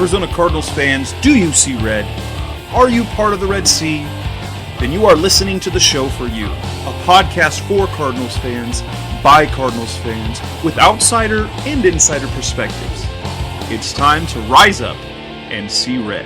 Arizona Cardinals fans, do you see red? Are you part of the Red Sea? Then you are listening to the show for you. A podcast for Cardinals fans, by Cardinals fans, with outsider and insider perspectives. It's time to rise up and see red.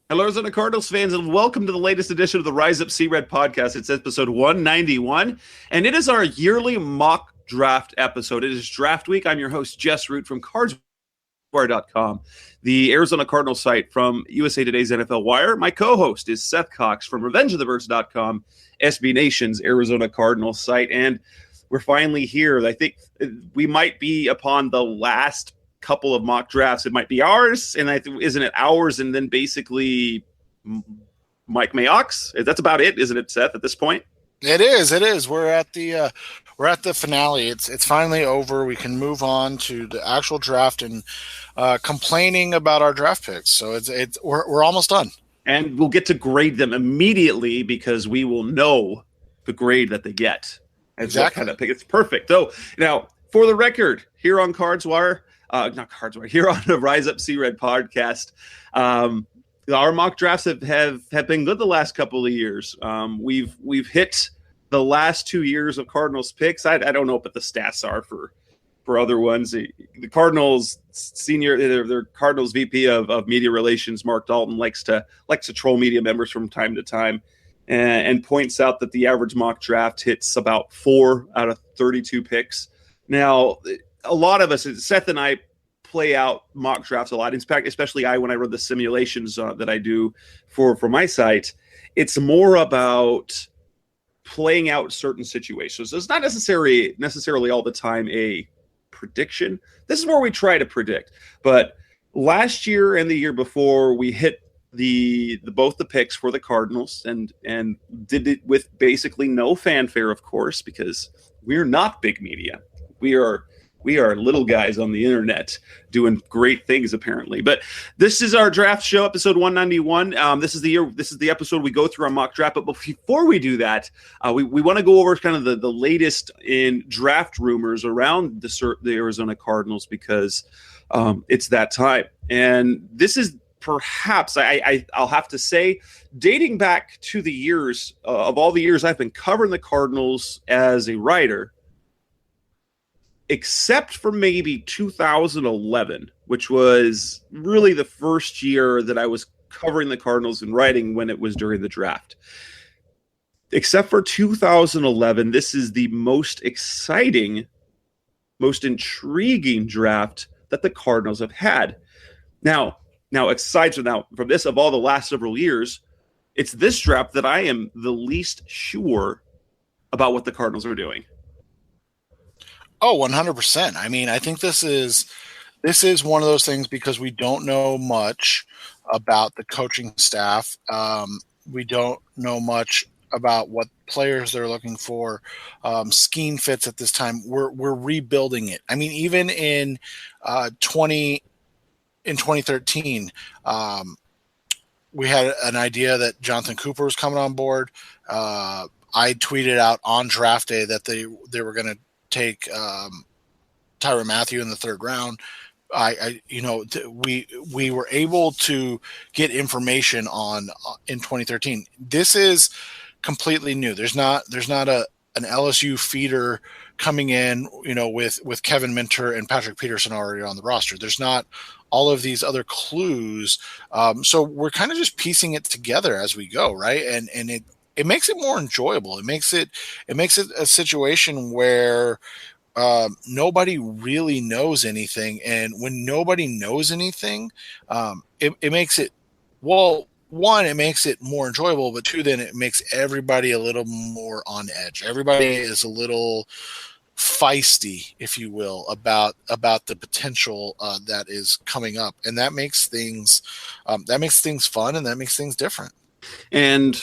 Hello, Arizona Cardinals fans, and welcome to the latest edition of the Rise Up See Red podcast. It's episode 191, and it is our yearly mock draft episode. It is draft week. I'm your host, Jess Root from CardsWire.com, the Arizona Cardinals site from USA Today's NFL Wire. My co-host is Seth Cox from RevengeOfTheBirds.com, SB Nation's Arizona Cardinals site, and we're finally here. I think we might be upon the last couple of mock drafts. It might be ours, and isn't it ours? And then basically Mike Mayock's. That's about it, isn't it, Seth? At this point, it is. We're at the finale. It's finally over. We can move on to the actual draft and complaining about our draft picks. So we're almost done, and we'll get to grade them immediately because we will know the grade that they get. Exactly. Kind of pick. It's perfect. So now, for the record, here on CardsWire. Here on the Rise Up See Red podcast, our mock drafts have been good the last couple of years. We've hit the last 2 years of Cardinals picks. I don't know what the stats are for other ones. The Cardinals their Cardinals VP of media relations, Mark Dalton, likes to troll media members from time to time, and points out that the average mock draft hits about 4 out of 32 picks. Now, a lot of us, Seth and I, play out mock drafts a lot. In fact, especially when I run the simulations that I do for my site, it's more about playing out certain situations. So it's not necessarily all the time a prediction. This is where we try to predict. But last year and the year before, we hit both the picks for the Cardinals and did it with basically no fanfare, of course, because we're not big media. We are little guys on the internet doing great things, apparently. But this is our draft show, episode 191. This is the episode we go through our mock draft. But before we do that, we want to go over kind of the latest in draft rumors around the Arizona Cardinals because it's that time. And this is perhaps, I'll have to say, dating back to the years of all the years I've been covering the Cardinals as a writer, except for maybe 2011, which was really the first year that I was covering the Cardinals and writing when it was during the draft. Except for 2011, this is the most exciting, most intriguing draft that the Cardinals have had. Now, aside from this, of all the last several years, it's this draft that I am the least sure about what the Cardinals are doing. Oh, 100%. I mean, I think this is one of those things because we don't know much about the coaching staff. We don't know much about what players they're looking for, scheme fits at this time. We're rebuilding it. I mean, even in 2013, we had an idea that Jonathan Cooper was coming on board. I tweeted out on draft day that they were going to take Tyrann Mathieu in the third round. We were able to get information in 2013. This is completely new. There's not an LSU feeder coming in, with Kevin Minter and Patrick Peterson already on the roster. There's not all of these other clues. So we're kind of just piecing it together as we go, right? And it makes it more enjoyable. It makes it a situation where nobody really knows anything. And when nobody knows anything, it makes it, well, one, it makes it more enjoyable, but two, then it makes everybody a little more on edge. Everybody is a little feisty, if you will, about the potential that is coming up. And that makes things fun, and that makes things different. And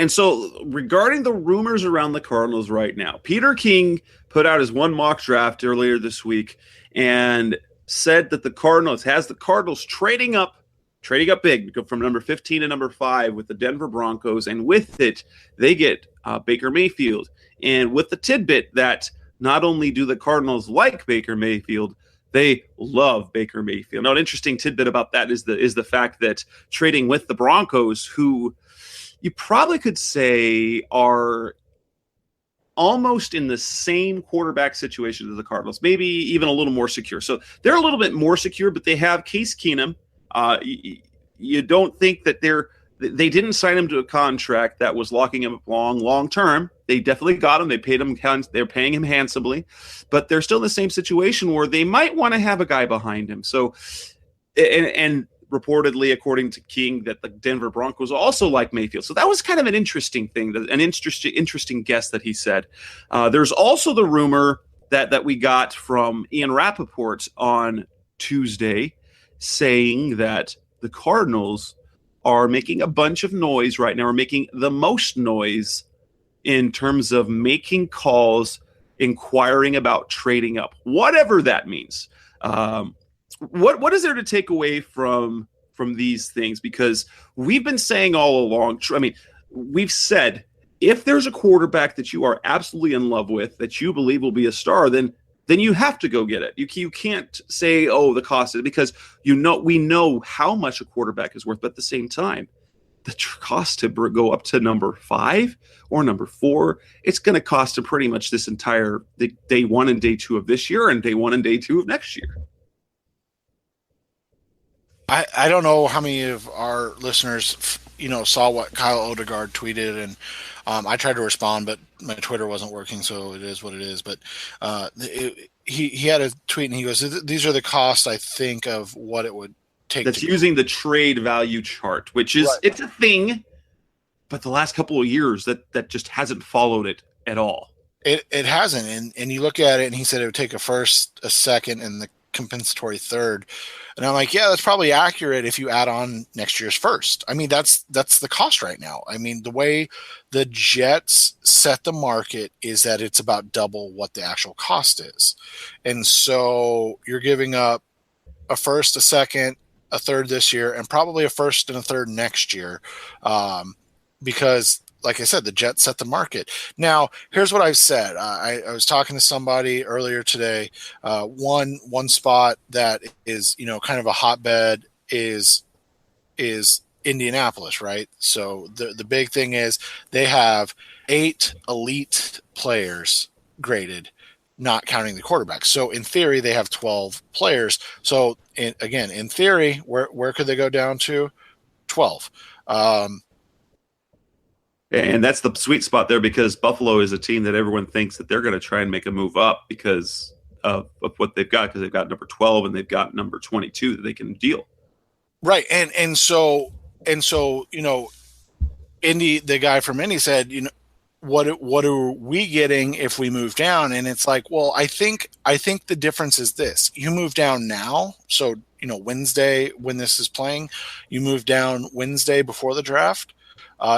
so regarding the rumors around the Cardinals right now, Peter King put out his one mock draft earlier this week and said that the Cardinals trading up big from number 15 to number 5 with the Denver Broncos. And with it, they get Baker Mayfield. And with the tidbit that not only do the Cardinals like Baker Mayfield, they love Baker Mayfield. Now, an interesting tidbit about that is the fact that trading with the Broncos, who you probably could say are almost in the same quarterback situation as the Cardinals, maybe even a little more secure. So they're a little bit more secure, but they have Case Keenum. You don't think that they didn't sign him to a contract that was locking him up long term. They definitely got him. They paid him. They're paying him handsomely, but they're still in the same situation where they might want to have a guy behind him. So, and reportedly, according to King, that the Denver Broncos also like Mayfield. So that was kind of an interesting thing, an interesting guess that he said. There's also the rumor that we got from Ian Rappaport on Tuesday saying that the Cardinals are making a bunch of noise right now, are making the most noise in terms of making calls, inquiring about trading up, whatever that means. What is there to take away from these things? Because we've been saying all along, I mean, we've said if there's a quarterback that you are absolutely in love with, that you believe will be a star, then you have to go get it. You can't say, oh, the cost is, because we know how much a quarterback is worth, but at the same time, the cost to go up to number 5 or number 4, it's going to cost him pretty much this entire day 1 and day 2 of this year and day 1 and day 2 of next year. I don't know how many of our listeners, saw what Kyle Odegaard tweeted, and I tried to respond, but my Twitter wasn't working, so it is what it is. But he had a tweet, and he goes, "These are the costs, I think, of what it would take." That's using the trade value chart, which is right. It's a thing, but the last couple of years that just hasn't followed it at all. It hasn't, and you look at it, and he said it would take a first, a second, and the compensatory third. And I'm like, yeah, that's probably accurate if you add on next year's first. I mean, that's the cost right now. I mean, the way the Jets set the market is that it's about double what the actual cost is. And so you're giving up a first, a second, a third this year, and probably a first and a third next year, because like I said, the Jets set the market. Now, here's what I've said. I was talking to somebody earlier today. One spot that is, kind of a hotbed is Indianapolis, right? So the big thing is they have 8 elite players graded, not counting the quarterback. So in theory, they have 12 players. So in theory, where could they go down to? 12. And that's the sweet spot there, because Buffalo is a team that everyone thinks that they're going to try and make a move up because of what they've got, because they've got number 12 and they've got number 22 that they can deal. Right. And so, Indy, the guy from Indy said, what are we getting if we move down? And it's like, well, I think the difference is this: you move down now. So, Wednesday, when this is playing, you move down Wednesday before the draft.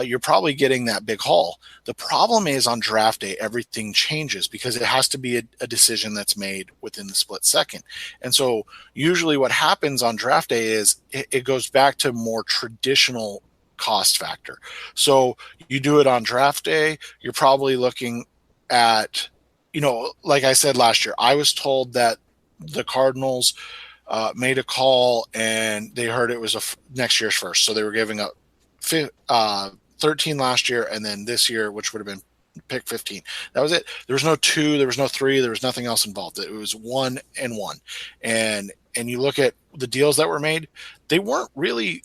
You're probably getting that big haul. The problem is on draft day, everything changes because it has to be a decision that's made within the split second. And so usually what happens on draft day is it goes back to more traditional cost factor. So you do it on draft day, you're probably looking at, like I said last year, I was told that the Cardinals made a call and they heard it was next year's first. So they were giving up 13 last year, and then this year, which would have been pick 15. That was it. There was no 2, there was no 3, there was nothing else involved. It was 1 and 1. And you look at the deals that were made, they weren't really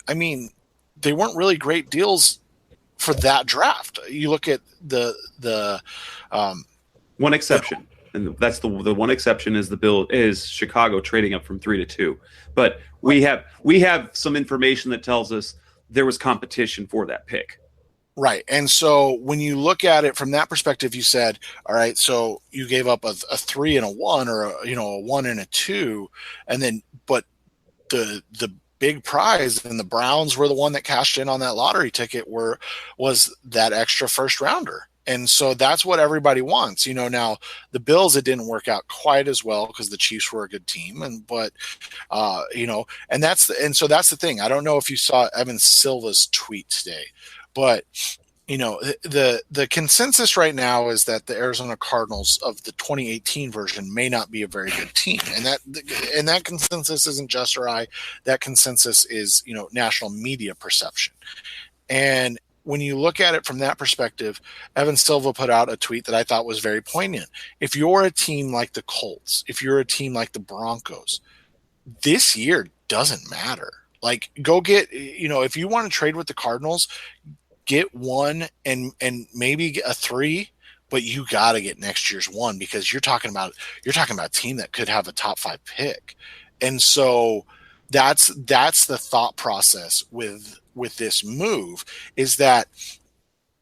great deals for that draft. You look at the one exception, and that's the one exception is Chicago trading up from 3 to 2. But we have some information that tells us there was competition for that pick. Right. And so when you look at it from that perspective, you said, all right, so you gave up a 3 and a 1, or a 1 and a 2, and then, but the big prize, and the Browns were the one that cashed in on that lottery ticket, was that extra first rounder. And so that's what everybody wants. Now the Bills, it didn't work out quite as well because the Chiefs were a good team. And so that's the thing. I don't know if you saw Evan Silva's tweet today, but the consensus right now is that the Arizona Cardinals of the 2018 version may not be a very good team, and that consensus isn't just or I. That consensus is national media perception. And when you look at it from that perspective, Evan Silva put out a tweet that I thought was very poignant. If you're a team like the Colts, if you're a team like the Broncos, this year doesn't matter. Like, go get, if you want to trade with the Cardinals, get one and maybe a 3, but you got to get next year's 1, because you're talking about a team that could have a top 5 pick. And so that's the thought process with this move, is that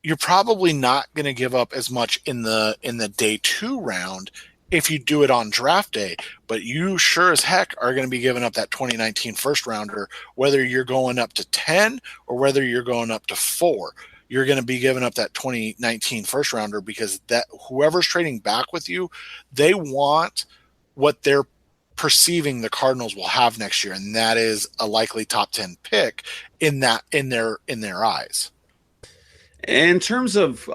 you're probably not going to give up as much in the day 2 round if you do it on draft day, but you sure as heck are going to be giving up that 2019 first rounder, whether you're going up to 10 or whether you're going up to 4. You're going to be giving up that 2019 first rounder, because that whoever's trading back with you, they want what they're perceiving the Cardinals will have next year, and that is a likely top 10 pick in their eyes. In terms of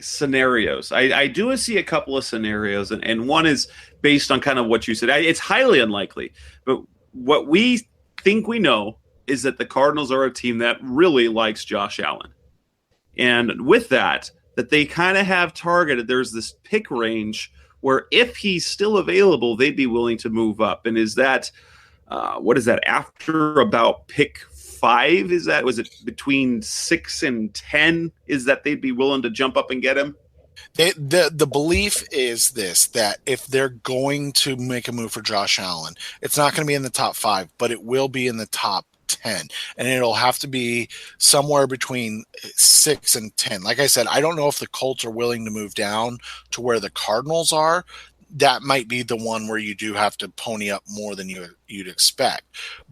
scenarios, I do see a couple of scenarios, and one is based on kind of what you said. It's highly unlikely, but what we think we know is that the Cardinals are a team that really likes Josh Allen. And with that they kind of have targeted, there's this pick range where if he's still available, they'd be willing to move up. And is that, what is that, after about pick 5? Was it between 6 and 10? Is that they'd be willing to jump up and get him? The belief is this, that if they're going to make a move for Josh Allen, it's not going to be in the top 5, but it will be in the top 10, and it'll have to be somewhere between 6 and 10. Like I said, I don't know if the Colts are willing to move down to where the Cardinals are. That might be the one where you do have to pony up more than you'd expect.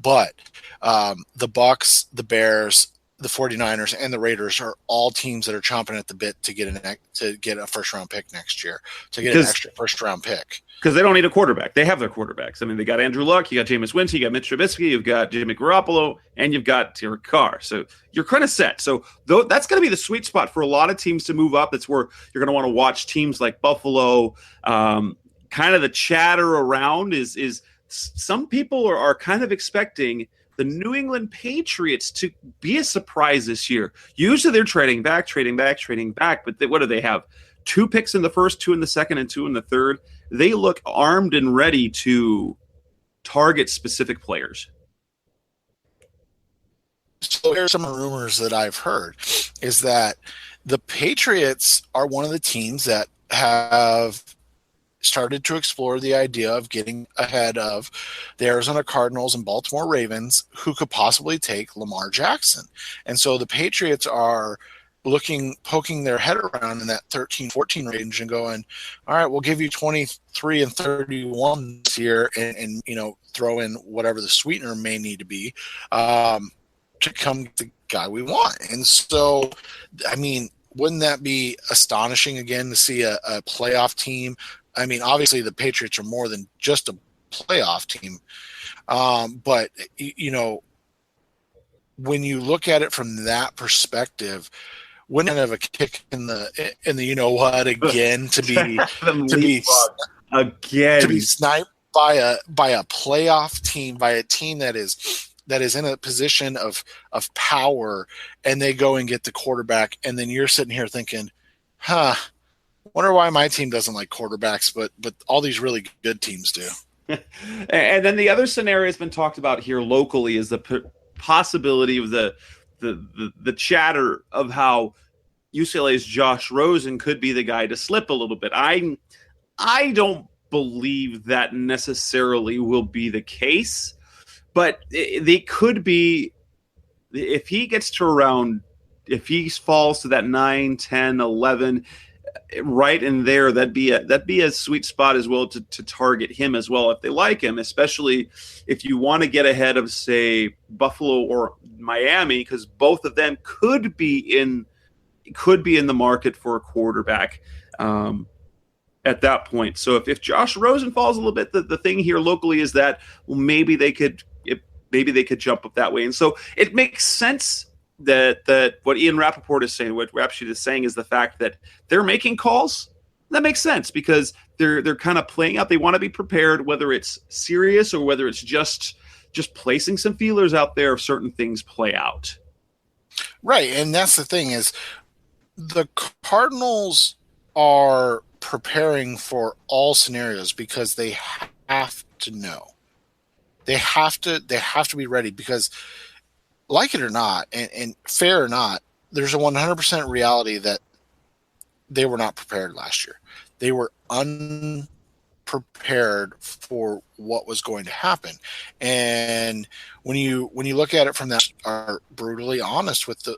But the Bucks, the Bears, the 49ers, and the Raiders are all teams that are chomping at the bit to get a first round pick next year, to get an extra first round pick. Because they don't need a quarterback. They have their quarterbacks. I mean, they got Andrew Luck, you got Jameis Winston, you got Mitch Trubisky, you've got Jimmy Garoppolo, and you've got Derek Carr. So you're kind of set. So that's going to be the sweet spot for a lot of teams to move up. That's where you're going to want to watch teams like Buffalo. Kind of the chatter around is some people are kind of expecting the New England Patriots to be a surprise this year. Usually they're trading back. But what do they have? 2 picks in the first, 2 in the second, and 2 in the third. They look armed and ready to target specific players. So here's some rumors that I've heard, is that the Patriots are one of the teams that have started to explore the idea of getting ahead of the Arizona Cardinals and Baltimore Ravens, who could possibly take Lamar Jackson. And so the Patriots are poking their head around in that 13-14 range and going, all right, we'll give you 23 and 31 this year, and throw in whatever the sweetener may need to be to come get the guy we want. And so, I mean, wouldn't that be astonishing again to see a playoff team? I mean, obviously the Patriots are more than just a playoff team, but when you look at it from that perspective, wouldn't it have a kick in the again to be sniped by a playoff team, by a team that is in a position of power, and they go and get the quarterback, and then you're sitting here thinking, wonder why my team doesn't like quarterbacks, but all these really good teams do. And then the other scenario has been talked about here locally is the possibility of the chatter of how UCLA's Josh Rosen could be the guy to slip a little bit. I don't believe that necessarily will be the case, but they could be, if he gets to around, if he falls to that 9, 10, 11, right in there, that'd be a sweet spot as well to target him as well if they like him, especially if you want to get ahead of, say, Buffalo or Miami, because both of them could be in the market for a quarterback at that point. So if Josh Rosen falls a little bit, the thing here locally is that maybe they could jump up that way, and so it makes sense that what Ian Rappaport is saying, what Rap Sheet is saying, is the fact that they're making calls. That makes sense because they're kind of playing out. They want to be prepared, whether it's serious or whether it's just placing some feelers out there if certain things play out. Right, and that's the thing is the Cardinals are preparing for all scenarios because they have to know. They have to be ready because, like it or not, and fair or not, there's a 100% reality that they were not prepared last year. They were unprepared for what was going to happen. And when you look at it from that, are brutally honest with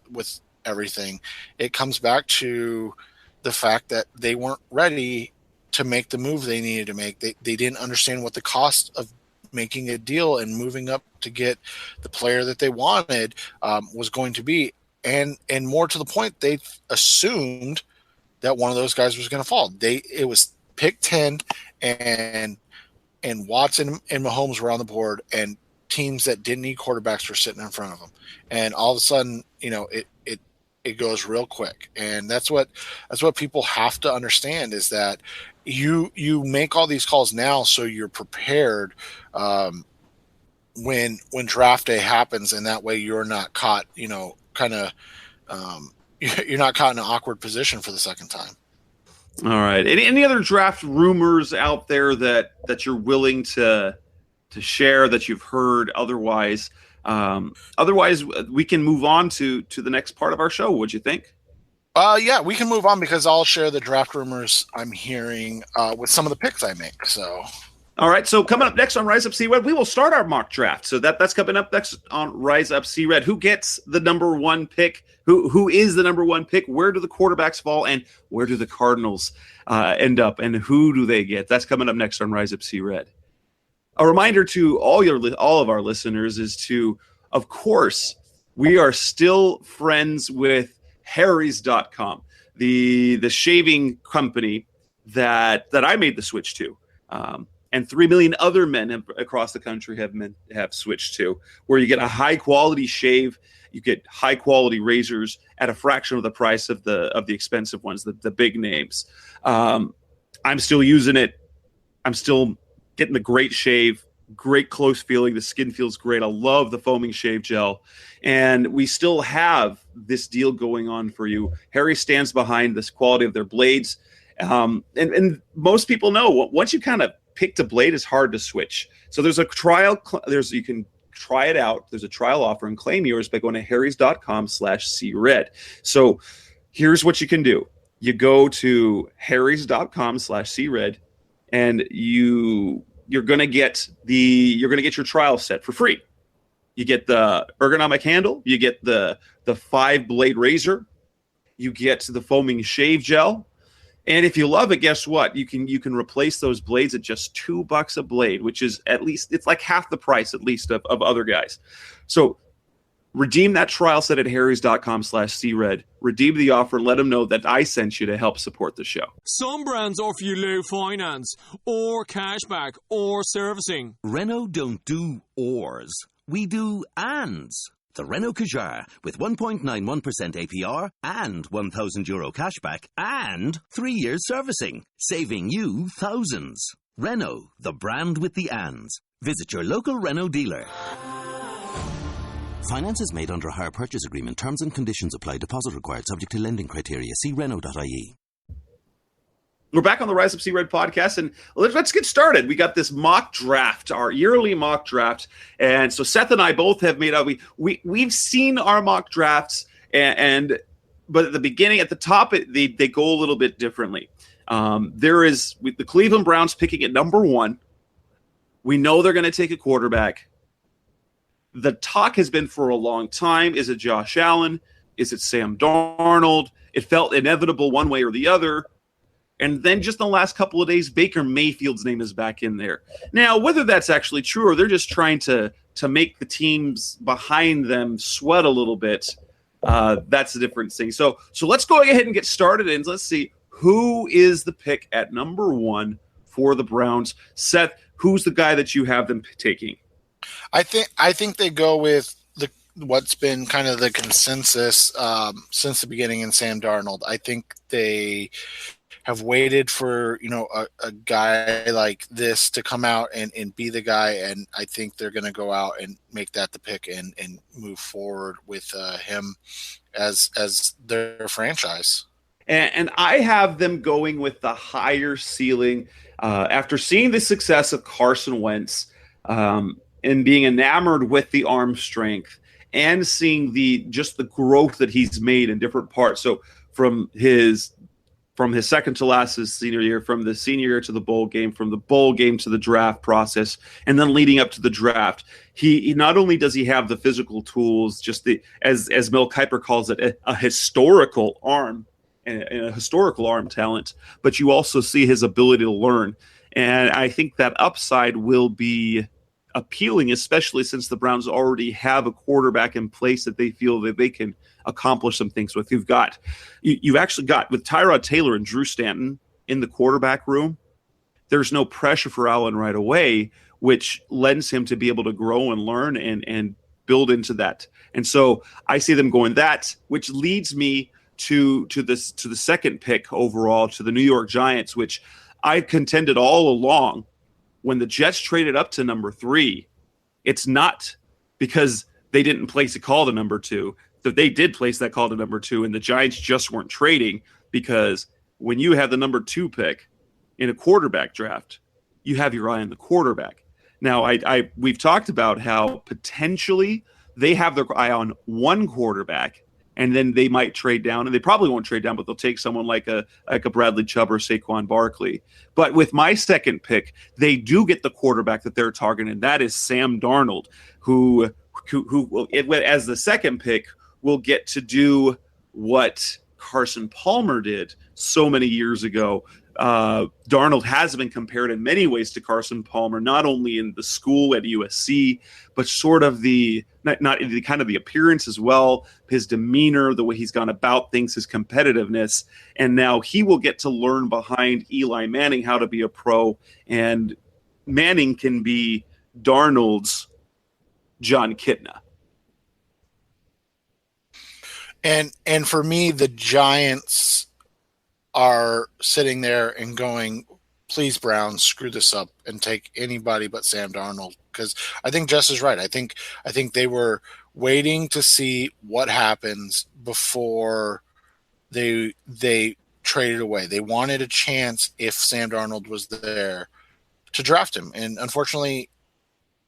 everything, it comes back to the fact that they weren't ready to make the move they needed to make. They didn't understand what the cost of making a deal and moving up to get the player that they wanted was going to be. And more to the point, they assumed that one of those guys was going to fall. It was pick 10 and Watson and Mahomes were on the board, and teams that didn't need quarterbacks were sitting in front of them. And all of a sudden, it goes real quick. And that's what people have to understand is that you make all these calls now so you're prepared when draft day happens, and that way you're not caught, you're not caught in an awkward position for the second time. All right. Any other draft rumors out there that you're willing to share that you've heard otherwise? Otherwise, we can move on to the next part of our show. What'd you think? Yeah, we can move on because I'll share the draft rumors I'm hearing with some of the picks I make. So. All right, so coming up next on Rise Up C-Red, we will start our mock draft. So that's coming up next on Rise Up C-Red. Who gets the number one pick? Who is the number one pick? Where do the quarterbacks fall? And where do the Cardinals end up? And who do they get? That's coming up next on Rise Up C-Red. A reminder to all of our listeners is to, of course, we are still friends with Harry's.com, the shaving company that I made the switch to. And 3 million other men across the country have switched to, where you get a high quality shave, you get high quality razors at a fraction of the price of the expensive ones, the big names. I'm still using it. I'm still getting the great shave, great close feeling. The skin feels great. I love the foaming shave gel, and we still have this deal going on for you. Harry stands behind this quality of their blades, and most people know once you kind of picked a blade, is hard to switch. So there's a trial. You can try it out. There's a trial offer and claim yours by going to harrys.com/cred. So here's what you can do. You go to harrys.com/cred, and you're going to get your trial set for free. You get the ergonomic handle. You get the 5-blade razor. You get the foaming shave gel. And if you love it, guess what? You can replace those blades at just $2 a blade, which is it's like half the price at least of other guys. So redeem that trial set at harrys.com/cred. Redeem the offer and let them know that I sent you to help support the show. Some brands offer you low finance or cashback or servicing. Renault don't do ors. We do ands. The Renault Kadjar with 1.91% APR and €1,000 cashback and 3 years servicing, saving you thousands. Renault, the brand with the ands. Visit your local Renault dealer. Finance is made under a hire purchase agreement. Terms and conditions apply. Deposit required subject to lending criteria. See Renault.ie. We're back on the Rise Up C-Red podcast, and let's get started. We got this mock draft, our yearly mock draft, and so Seth and I both have made out. We've seen our mock drafts, but at the beginning, at the top, they go a little bit differently. There is the Cleveland Browns picking at number 1. We know they're going to take a quarterback. The talk has been for a long time: is it Josh Allen? Is it Sam Darnold? It felt inevitable one way or the other. And then just in the last couple of days, Baker Mayfield's name is back in there. Now, whether that's actually true or they're just trying to make the teams behind them sweat a little bit, that's a different thing. So let's go ahead and get started, and let's see who is the pick at number 1 for the Browns. Seth, who's the guy that you have them taking? I think they go with what's been kind of the consensus since the beginning in Sam Darnold. I think they have waited for, a guy like this to come out and be the guy, and I think they're going to go out and make that the pick and move forward with him as their franchise. And I have them going with the higher ceiling after seeing the success of Carson Wentz and being enamored with the arm strength and seeing the growth that he's made in different parts. So from his second to last, his senior year, from the senior year to the bowl game, from the bowl game to the draft process, and then leading up to the draft, he not only does he have the physical tools, just as Mel Kiper calls it, a historical arm and a historical arm talent, but you also see his ability to learn. And I think that upside will be appealing, especially since the Browns already have a quarterback in place that they feel that they can accomplish some things with. You've actually got with Tyrod Taylor and Drew Stanton in the quarterback room, there's no pressure for Allen right away, which lends him to be able to grow and learn and build into that. And so I see them going that, which leads me to the second pick overall, to the New York Giants, which I contended all along when the Jets traded up to number 3. It's not because they didn't place a call to number 2. That they did place that call to number 2, and the Giants just weren't trading, because when you have the number 2 pick in a quarterback draft, you have your eye on the quarterback. Now, we've talked about how potentially they have their eye on one quarterback, and then they might trade down, and they probably won't trade down, but they'll take someone like a Bradley Chubb or Saquon Barkley. But with my second pick, they do get the quarterback that they're targeting, and that is Sam Darnold, who as the second pick will get to do what Carson Palmer did so many years ago. Darnold has been compared in many ways to Carson Palmer, not only in the school at USC, but sort of the kind of the appearance as well, his demeanor, the way he's gone about things, his competitiveness. And now he will get to learn behind Eli Manning how to be a pro, and Manning can be Darnold's John Kitna. And for me, the Giants are sitting there and going, please, Browns, screw this up and take anybody but Sam Darnold. Because I think Jess is right. I think they were waiting to see what happens before they traded away. They wanted a chance, if Sam Darnold was there, to draft him. And unfortunately,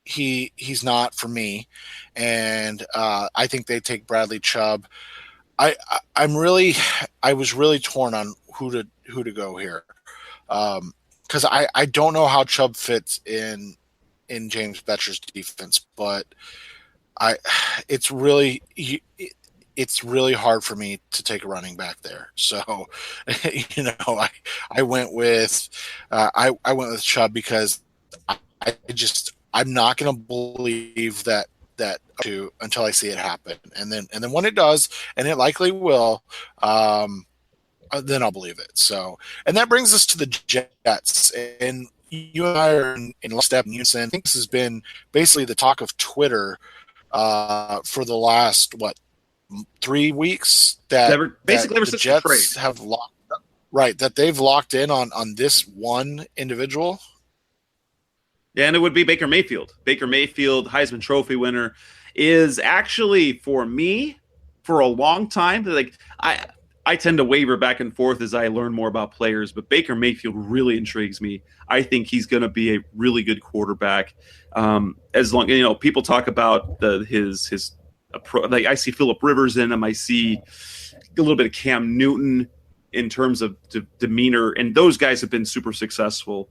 he's not for me. And I think they take Bradley Chubb. I was really torn on who to go here, because I don't know how Chubb fits in James Betcher's defense, but it's really hard for me to take a running back there. So, I went with Chubb, because I'm not going to believe that until I see it happen, and then when it does, and it likely will, then I'll believe it. So, and that brings us to the Jets, and you and I are in step in unison. I think this has been basically the talk of Twitter for the last 3 weeks, that ever since the Jets have locked up, right, that they've locked in on this one individual. Yeah, and it would be Baker Mayfield. Baker Mayfield, Heisman Trophy winner, is actually, for me, for a long time, like I tend to waver back and forth as I learn more about players, but Baker Mayfield really intrigues me. I think he's going to be a really good quarterback. As long, people talk about his approach. Like, I see Phillip Rivers in him. I see a little bit of Cam Newton in terms of demeanor, and those guys have been super successful.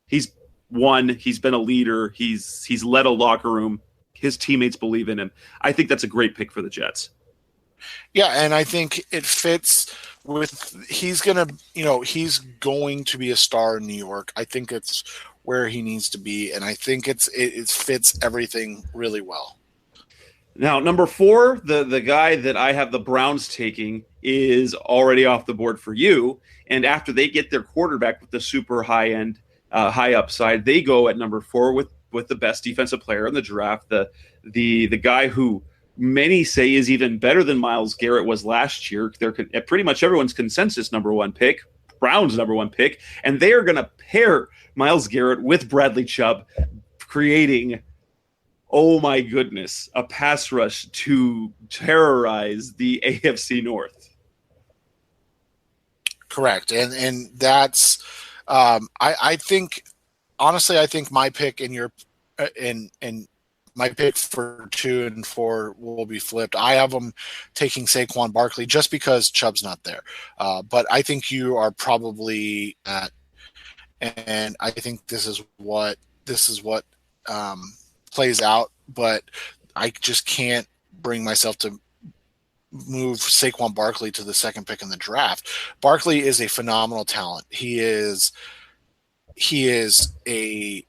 He's been a leader. He's led a locker room. His teammates believe in him. I think that's a great pick for the Jets. Yeah, and I think it fits with, he's going to be a star in New York. I think it's where he needs to be, and I think it fits everything really well. Now, number 4, the guy that I have the Browns taking is already off the board for you, and after they get their quarterback with the super high end, high upside, they go at number 4 with the best defensive player in the draft, the guy who many say is even better than Myles Garrett was last year. They're pretty much everyone's consensus number one pick, Browns number one pick, and they are going to pair Myles Garrett with Bradley Chubb, creating, oh my goodness, a pass rush to terrorize the AFC North. Correct, and that's I think honestly, I think my pick in your in my pick for 2 and 4 will be flipped. I have them taking Saquon Barkley just because Chubb's not there. But I think you are probably at, and I think this is what plays out. But I just can't bring myself to move Saquon Barkley to the second pick in the draft. Barkley is a phenomenal talent. He is a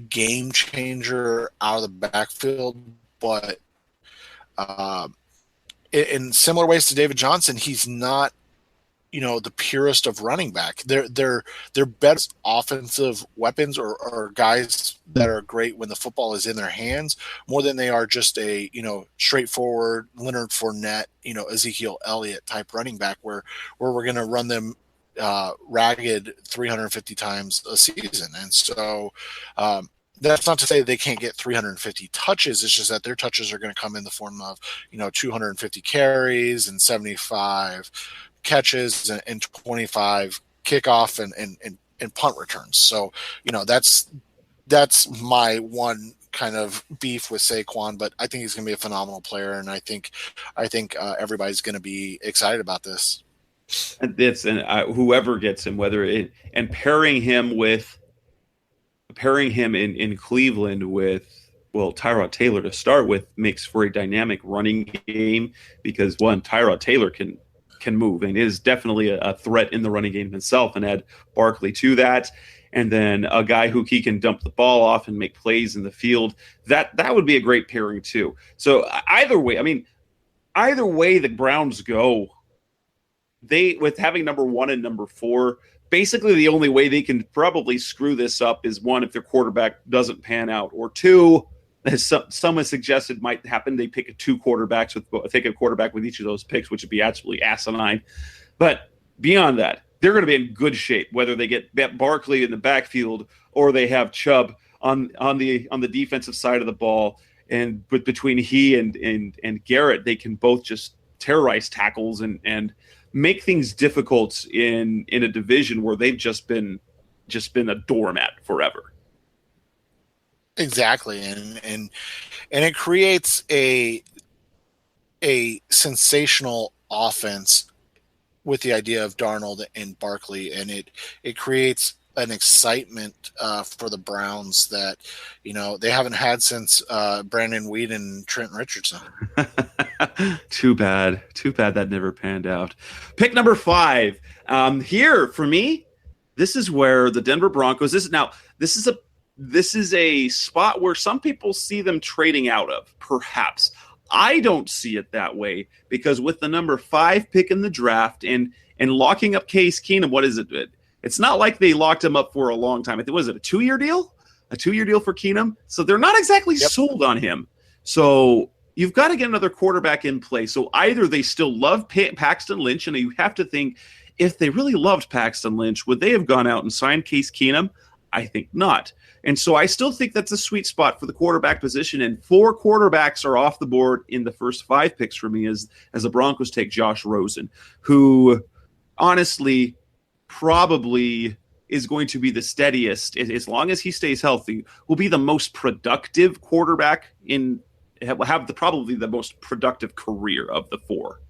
game changer out of the backfield, but in similar ways to David Johnson, he's not, the purest of running back. They're best offensive weapons or guys that are great when the football is in their hands, more than they are just a, straightforward Leonard Fournette, Ezekiel Elliott type running back where we're going to run them ragged 350 times a season. And so that's not to say they can't get 350 touches. It's just that their touches are going to come in the form of, 250 carries and 75 catches and 25 kickoff and punt returns. So, that's my one kind of beef with Saquon, but I think he's going to be a phenomenal player. And I think everybody's going to be excited about this. And whoever gets him, and pairing him in Cleveland with, Tyrod Taylor to start with, makes for a dynamic running game, because Tyrod Taylor can move and is definitely a threat in the running game himself, and add Barkley to that, and then a guy who he can dump the ball off and make plays in the field. That would be a great pairing too. So either way the Browns go, with having number 1 and number 4, basically the only way they can probably screw this up is, 1, if their quarterback doesn't pan out, or 2, as someone suggested might happen, they pick take a quarterback with each of those picks, which would be absolutely asinine. But beyond that, they're going to be in good shape, whether they get Barkley in the backfield or they have Chubb on the defensive side of the ball. And between he and Garrett, they can both just terrorize tackles and make things difficult in a division where they've just been a doormat forever. Exactly, and it creates a sensational offense with the idea of Darnold and Barkley, and it creates an excitement for the Browns that they haven't had since Brandon Weed and Trent Richardson. Too bad that never panned out. Pick number 5 here for me. This is where the Denver Broncos. This is a spot where some people see them trading out of. Perhaps I don't see it that way, because with the number 5 pick in the draft and locking up Case Keenum, what is it? It's not like they locked him up for a long time. Was it a 2-year deal? A 2-year deal for Keenum? So they're not exactly sold on him. So you've got to get another quarterback in play. So either they still love Paxton Lynch, and you have to think, if they really loved Paxton Lynch, would they have gone out and signed Case Keenum? I think not. And so I still think that's a sweet spot for the quarterback position. And 4 quarterbacks are off the board in the first 5 picks for me as the Broncos take Josh Rosen, who honestly probably is going to be the steadiest, as long as he stays healthy, will be the most productive quarterback probably the most productive career of the 4.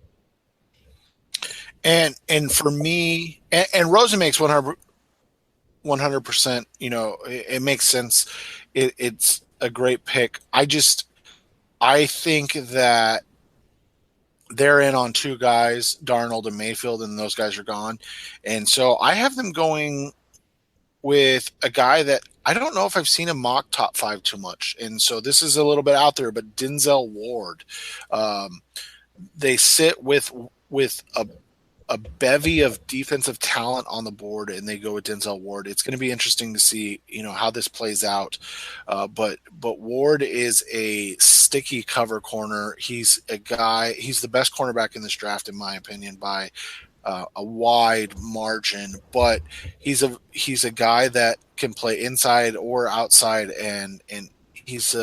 And for me, and Rosen makes 100%, it makes sense. It's a great pick. I think that they're in on 2 guys, Darnold and Mayfield, and those guys are gone. And so I have them going with a guy that I don't know if I've seen him mock top 5 too much. And so this is a little bit out there, but Denzel Ward, they sit with a bevy of defensive talent on the board, and they go with Denzel Ward. It's going to be interesting to see, how this plays out. But Ward is a sticky cover corner. He's the best cornerback in this draft, in my opinion, by a wide margin. But he's a guy that can play inside or outside, and he's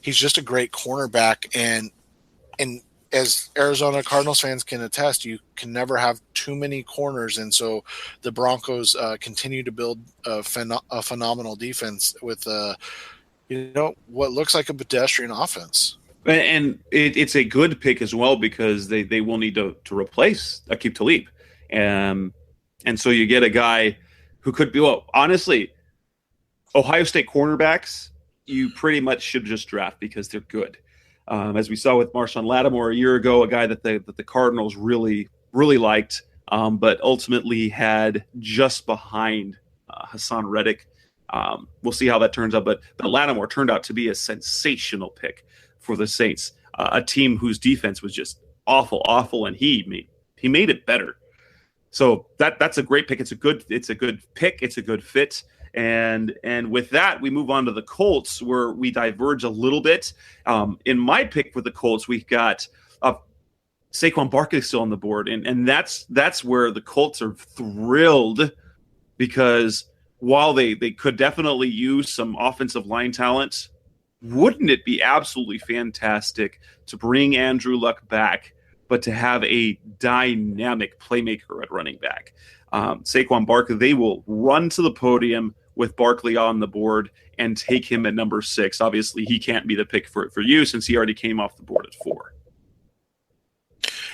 just a great cornerback. And as Arizona Cardinals fans can attest, you can never have too many corners, and so the Broncos continue to build a phenomenal defense with what looks like a pedestrian offense. And it's a good pick as well, because they will need to replace Aqib Talib. And so you get a guy who could be, well, honestly, Ohio State cornerbacks, you pretty much should just draft because they're good. As we saw with Marshawn Lattimore a year ago, a guy that the Cardinals really, really liked, but ultimately had just behind Hassan Reddick. We'll see how that turns out. But Lattimore turned out to be a sensational pick for the Saints, a team whose defense was just awful, and he made it better. So that's a great pick. It's a good pick. It's a good fit. And with that, we move on to the Colts, where we diverge a little bit. In my pick for the Colts, we've got Saquon Barkley still on the board, and that's where the Colts are thrilled, because while they could definitely use some offensive line talent, wouldn't it be absolutely fantastic to bring Andrew Luck back, but to have a dynamic playmaker at running back? Saquon Barkley, they will run to the podium with Barkley on the board and take him at number 6. Obviously, he can't be the pick for you, since he already came off the board at 4.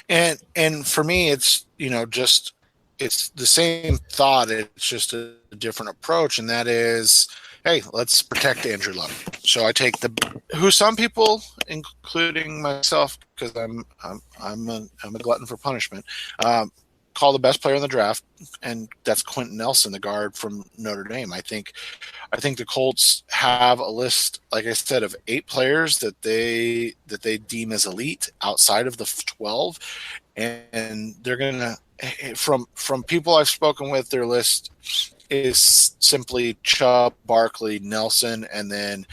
And for me, it's it's the same thought. It's just a different approach, and that is, hey, let's protect Andrew Luck. So I take who some people, including myself, because I'm a glutton for punishment, call the best player in the draft, and that's Quentin Nelson, the guard from Notre Dame. I think the Colts have a list, like I said, of 8 players that they deem as elite outside of the 12, and they're gonna, from people I've spoken with, their list is simply Chubb, Barkley, Nelson, and then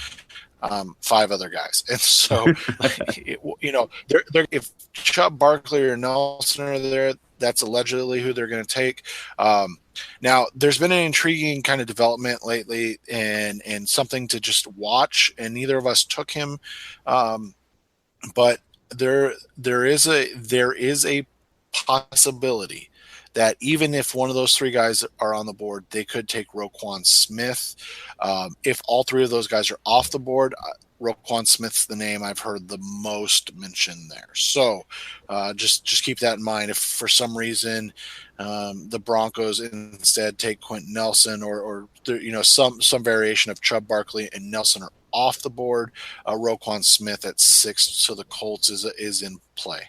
5 other guys. And so, they're if Chubb, Barkley, or Nelson are there, that's allegedly who they're going to take. Now, there's been an intriguing kind of development lately, and something to just watch. And neither of us took him, but there is a possibility that even if one of those 3 guys are on the board, they could take Roquan Smith. If all 3 of those guys are off the board, Roquan Smith's the name I've heard the most mentioned there. So just keep that in mind. If for some reason the Broncos instead take Quentin Nelson, or some variation of Chubb, Barkley, and Nelson are off the board, Roquan Smith at 6, so the Colts is in play.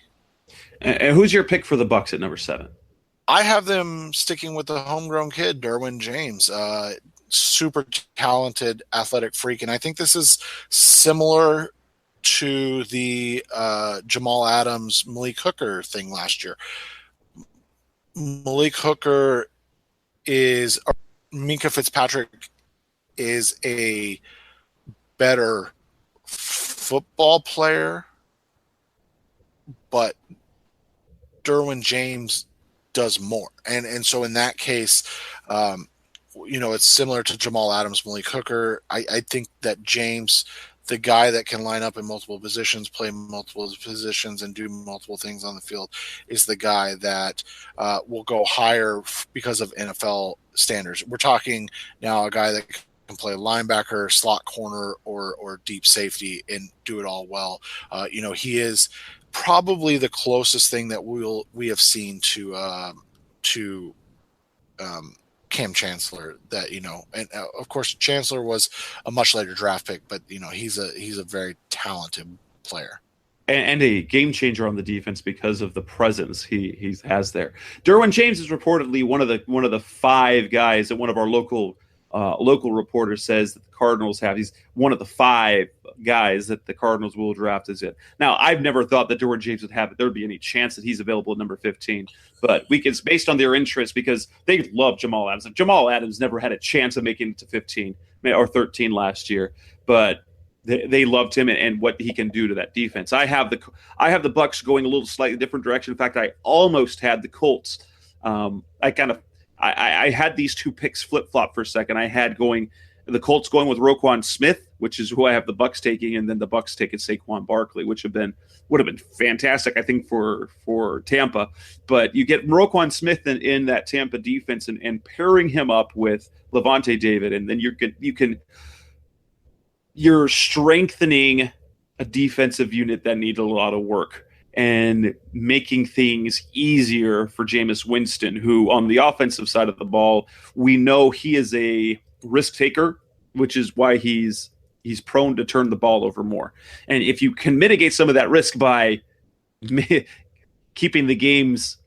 And who's your pick for the Bucs at number 7? I have them sticking with the homegrown kid, Derwin James. Super talented, athletic freak. And I think this is similar to the Jamal Adams, Malik Hooker thing last year. Malik Hooker Minka Fitzpatrick is a better football player, but Derwin James does more. And so in that case, it's similar to Jamal Adams, Malik Hooker. I think that James, the guy that can line up in multiple positions, play multiple positions, and do multiple things on the field, is the guy that will go higher because of NFL standards. We're talking now a guy that can play linebacker, slot corner, or deep safety and do it all well. He is probably the closest thing that we have seen to Cam Chancellor, that and of course Chancellor was a much later draft pick, but he's a very talented player and a game changer on the defense because of the presence he has there. Derwin James is reportedly one of the 5 guys that one of our local reporters says that the Cardinals have. He's one of the 5 guys that the Cardinals will draft as it. Now, I've never thought that Derwin James would have it. There would be any chance that he's available at number 15. But it's based on their interest, because they love Jamal Adams. Jamal Adams never had a chance of making it to 15 or 13 last year. But they loved him and what he can do to that defense. I have the Bucks going a little slightly different direction. In fact, I almost had the Colts. I had these two picks flip flop for a second. I had the Colts going with Roquan Smith, which is who I have the Bucks taking, and then the Bucks taking Saquon Barkley, which would have been fantastic, I think, for Tampa. But you get Roquan Smith in that Tampa defense and pairing him up with Levante David, and then you're strengthening a defensive unit that needs a lot of work and making things easier for Jameis Winston, who on the offensive side of the ball, we know he is a risk taker, which is why he's prone to turn the ball over more. And if you can mitigate some of that risk by keeping the games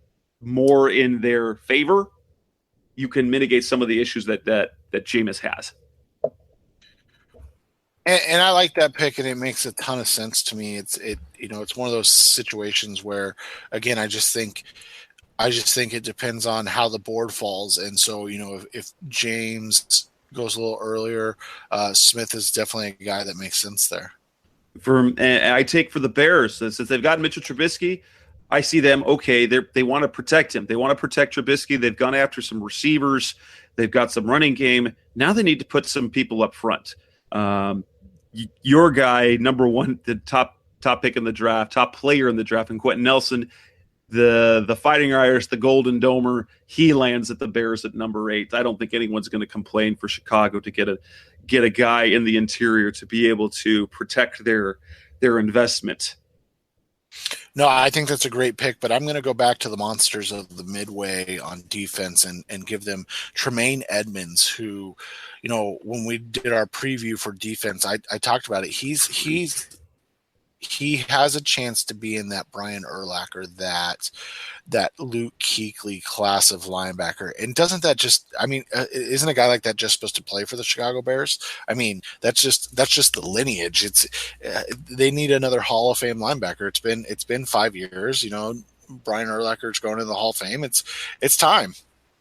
more in their favor, you can mitigate some of the issues that Jameis has. And I like that pick, and it makes a ton of sense to me. It's one of those situations where, again, I just think it depends on how the board falls. And so, if James goes a little earlier, Smith is definitely a guy that makes sense there. I take for the Bears, since they've got Mitchell Trubisky, I see them, okay, they want to protect him. They want to protect Trubisky. They've gone after some receivers. They've got some running game. Now they need to put some people up front. Your guy, number one, the top pick in the draft, top player in the draft, and Quentin Nelson, the Fighting Irish, the Golden Domer, he lands at the Bears at number 8. I don't think anyone's going to complain for Chicago to get a guy in the interior to be able to protect their investment. No, I think that's a great pick, but I'm going to go back to the monsters of the Midway on defense and give them Tremaine Edmonds, who, when we did our preview for defense, I talked about it. He has a chance to be in that Brian Urlacher, that Luke Kuechly class of linebacker. And doesn't that isn't a guy like that just supposed to play for the Chicago Bears? I mean, that's just the lineage. They need another Hall of Fame linebacker. It's been 5 years, Brian Urlacher's going to the Hall of Fame. It's time.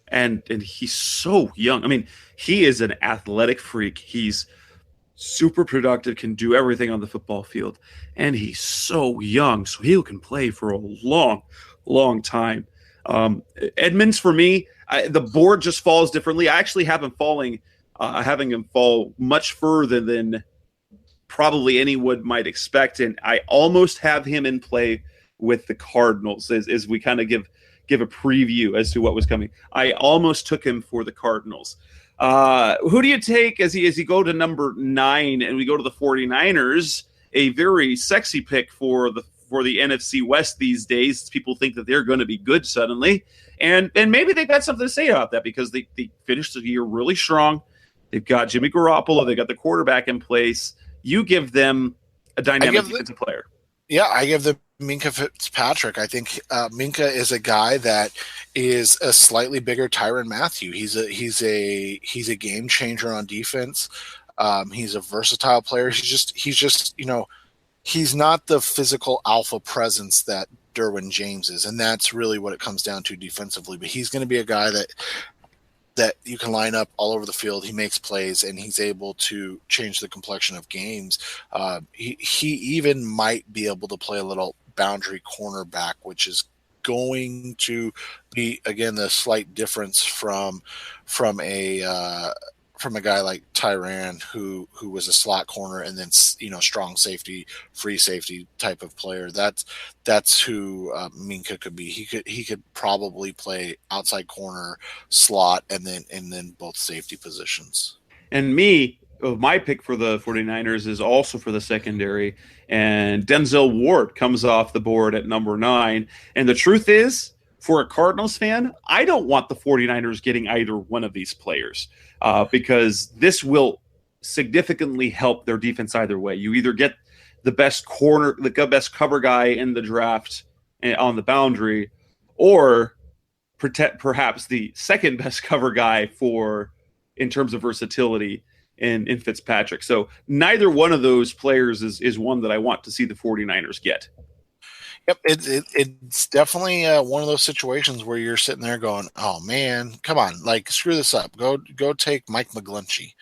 And he's so young. I mean, he is an athletic freak. He's super productive, can do everything on the football field, and he's so young, so he can play for a long, long time. Edmonds, for me, the board just falls differently. I actually have him having him fall much further than probably anyone might expect, and I almost have him in play with the Cardinals as we kind of give a preview as to what was coming. I almost took him for the Cardinals. Who do you take as you go to number 9 and we go to the 49ers, a very sexy pick for the NFC West these days? People think that they're going to be good suddenly. And maybe they've got something to say about that because they finished the year really strong. They've got Jimmy Garoppolo. They've got the quarterback in place. You give them a dynamic defensive player. Yeah, I give them Minkah Fitzpatrick. I think Minkah is a guy that is a slightly bigger Tyrann Mathieu. He's a game changer on defense. He's a versatile player. He's not the physical alpha presence that Derwin James is, and that's really what it comes down to defensively. But he's going to be a guy that you can line up all over the field. He makes plays, and he's able to change the complexion of games. He even might be able to play a little boundary cornerback, which is going to be, again, the slight difference from a guy like Tyrann, who was a slot corner and then strong safety, free safety type of player. That's who Minkah could be. He could probably play outside corner, slot, and then both safety positions. And my pick for the 49ers is also for the secondary, and Denzel Ward comes off the board at number 9. And the truth is, for a Cardinals fan, I don't want the 49ers getting either one of these players because this will significantly help their defense either way. You either get the best cover guy in the draft on the boundary, or perhaps the second best cover guy in terms of versatility in Fitzpatrick. So neither one of those players is one that I want to see the 49ers get. Yep, it's definitely one of ththose situations where you're sitting there going, "Oh man, come on! Like screw this up. Go take Mike McGlinchey."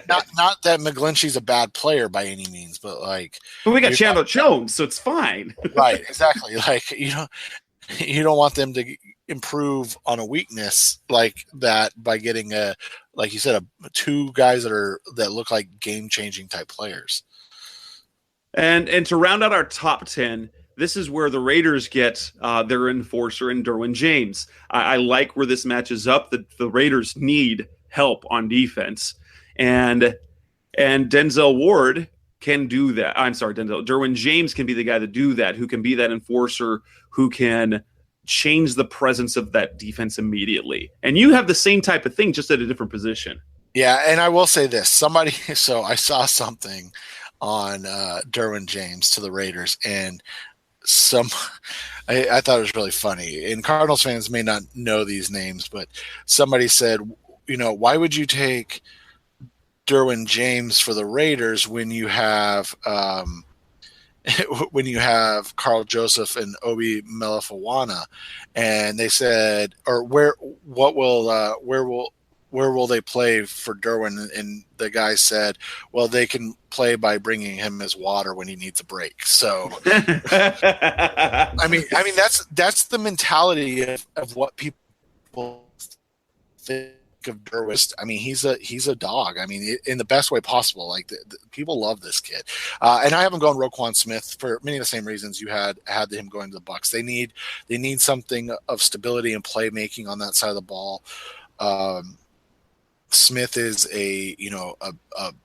Not that McGlinchey's a bad player by any means, but like, but we got Chandler Jones, so it's fine. Right? Exactly. Like you don't want them to improve on a weakness like that by getting like you said, two guys that look like game changing type players. And to round out our top 10, this is where the Raiders get their enforcer in Derwin James. I like where this matches up. The Raiders need help on defense, and Denzel Ward can do that. I'm sorry, Derwin James can be the guy to do that, who can be that enforcer, who can change the presence of that defense immediately. And you have the same type of thing, just at a different position. Yeah, and I will say this. So I saw something on Derwin James to the Raiders, and I thought it was really funny. And Cardinals fans may not know these names, but somebody said, why would you take Derwin James for the Raiders when you have Carl Joseph and Obi Melifowana? And they said, or where will they play for Derwin? And the guy said, well, they can play by bringing him his water when he needs a break. So, I mean, that's the mentality of what people think of Derwin. I mean, he's a dog. I mean, in the best way possible. Like the people love this kid, and I haven't gone Roquan Smith for many of the same reasons you had him going to the Bucs. They need something of stability and playmaking on that side of the ball. Smith is a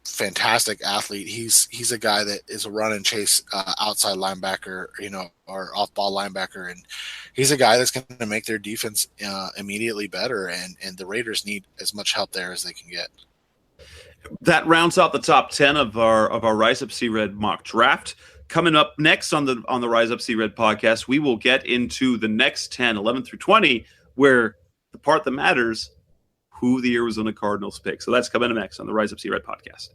fantastic athlete. He's a guy that is a run and chase outside linebacker, or off ball linebacker, and he's a guy that's going to make their defense immediately better. And the Raiders need as much help there as they can get. That rounds out the top 10 of our Rise Up Sea Red mock draft. Coming up next on the Rise Up Sea Red podcast, we will get into the next 10, 11 through 20, where the part that matters, who the Arizona Cardinals pick. So that's coming up next on the Rise Up Sea Red podcast.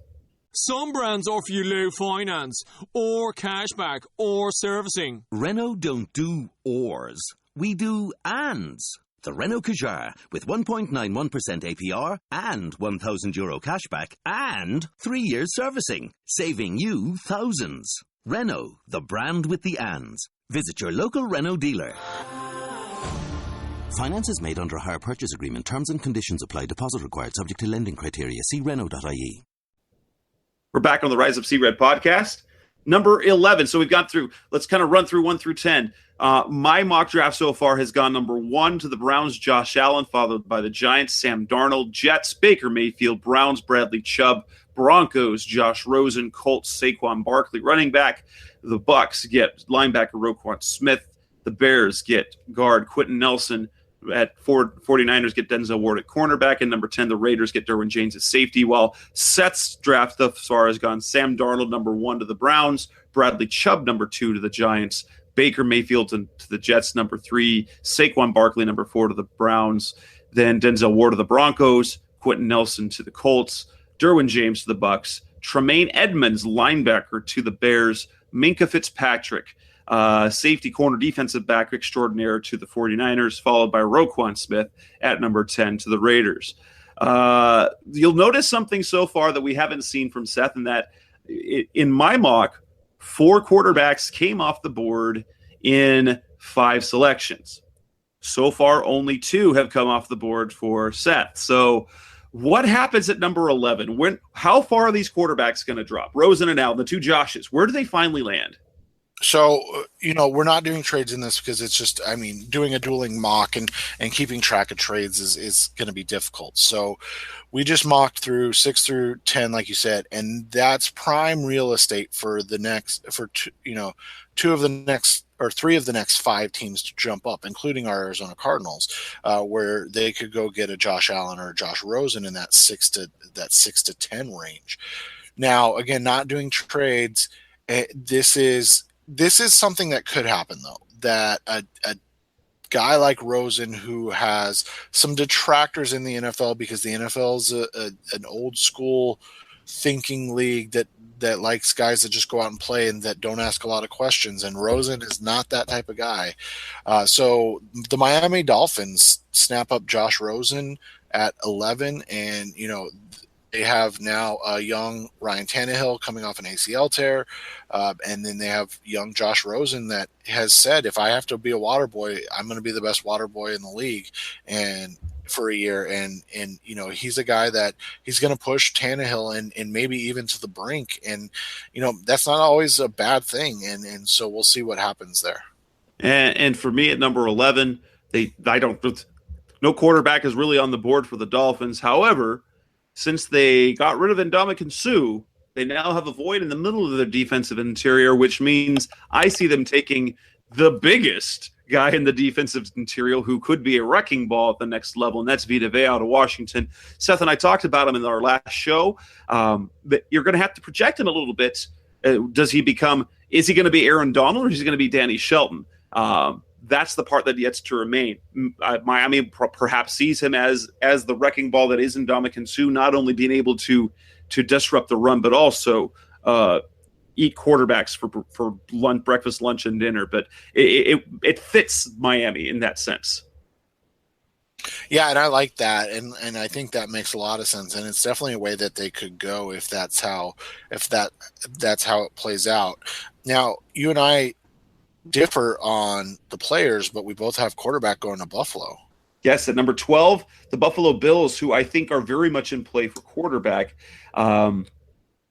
Some brands offer you low finance, or cashback, or servicing. Renault don't do ors. We do ands. The Renault Kadjar with 1.91% APR and €1,000 cashback and 3 years servicing, saving you thousands. Renault, the brand with the ands. Visit your local Renault dealer. Finance is made under a hire purchase agreement. Terms and conditions apply. Deposit required. Subject to lending criteria. See Renault.ie. We're back on the Rise Up Sea Red podcast. Number 11. So we've gone through, let's kind of run through 1 through 10. My mock draft so far has gone number 1 to the Browns, Josh Allen, followed by the Giants, Sam Darnold, Jets, Baker Mayfield, Browns, Bradley Chubb, Broncos, Josh Rosen, Colts, Saquon Barkley, running back. The Bucs get linebacker Roquan Smith. The Bears get guard Quentin Nelson. At 49ers get Denzel Ward at cornerback, and number 10, the Raiders get Derwin James at safety, while Seth's draft thus far has gone Sam Darnold, number 1 to the Browns, Bradley Chubb, number 2 to the Giants, Baker Mayfield to the Jets, number 3, Saquon Barkley, number 4 to the Browns, then Denzel Ward to the Broncos, Quentin Nelson to the Colts, Derwin James to the Bucs, Tremaine Edmonds, linebacker, to the Bears, Minkah Fitzpatrick, safety corner defensive back extraordinaire, to the 49ers, followed by Roquan Smith at number 10 to the Raiders. You'll notice something so far that we haven't seen from Seth, and that in my mock, 4 quarterbacks came off the board in 5 selections. So far, only 2 have come off the board for Seth. So what happens at number 11? How far are these quarterbacks going to drop? Rosen and Allen, the 2 Joshes, where do they finally land? So, we're not doing trades in this because it's just, doing a dueling mock and keeping track of trades is going to be difficult. So we just mocked through 6 through 10, like you said, and that's prime real estate for the next, for 2 of the next, or 3 of the next 5 teams to jump up, including our Arizona Cardinals, where they could go get a Josh Allen or a Josh Rosen in that 6 to 10 range. Now, again, not doing trades. This is something that could happen, though, that a guy like Rosen, who has some detractors in the NFL because the NFL is an old school thinking league that likes guys that just go out and play and that don't ask a lot of questions. And Rosen is not that type of guy. So the Miami Dolphins snap up Josh Rosen at 11, and they have now a young Ryan Tannehill coming off an ACL tear, and then they have young Josh Rosen that has said, if I have to be a water boy, I'm going to be the best water boy in the league, and for a year. And he's a guy that he's going to push Tannehill and maybe even to the brink. And that's not always a bad thing. And so we'll see what happens there. And for me at number 11, no quarterback is really on the board for the Dolphins. However, since they got rid of Ndamukong Suh, they now have a void in the middle of their defensive interior, which means I see them taking the biggest guy in the defensive interior who could be a wrecking ball at the next level, and that's Vita Vea out of Washington. Seth and I talked about him in our last show. But you're going to have to project him a little bit. Is he going to be Aaron Donald, or is he going to be Danny Shelton? That's the part that yet to remain. Miami perhaps sees him as the wrecking ball that is Ndamukong Suh, not only being able to disrupt the run, but also eat quarterbacks for lunch, breakfast, lunch, and dinner. But it fits Miami in that sense. Yeah, and I like that, and I think that makes a lot of sense, and it's definitely a way that they could go if that's how it plays out. Now, you and I differ on the players, but we both have quarterback going to Buffalo. Yes, at number 12, the Buffalo Bills, who I think are very much in play for quarterback.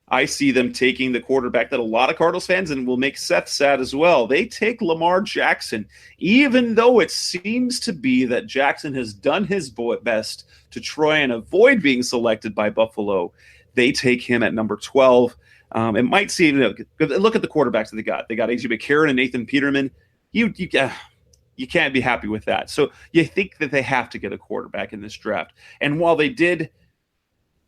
I see them taking the quarterback that a lot of Cardinals fans, and will make Seth sad as well. They take Lamar Jackson, even though it seems to be that Jackson has done his best to try and avoid being selected by Buffalo. They take him at number 12. It might seem, look at the quarterbacks that they got. They got A.J. McCarron and Nathan Peterman. You can't be happy with that. So you think that they have to get a quarterback in this draft. And while they did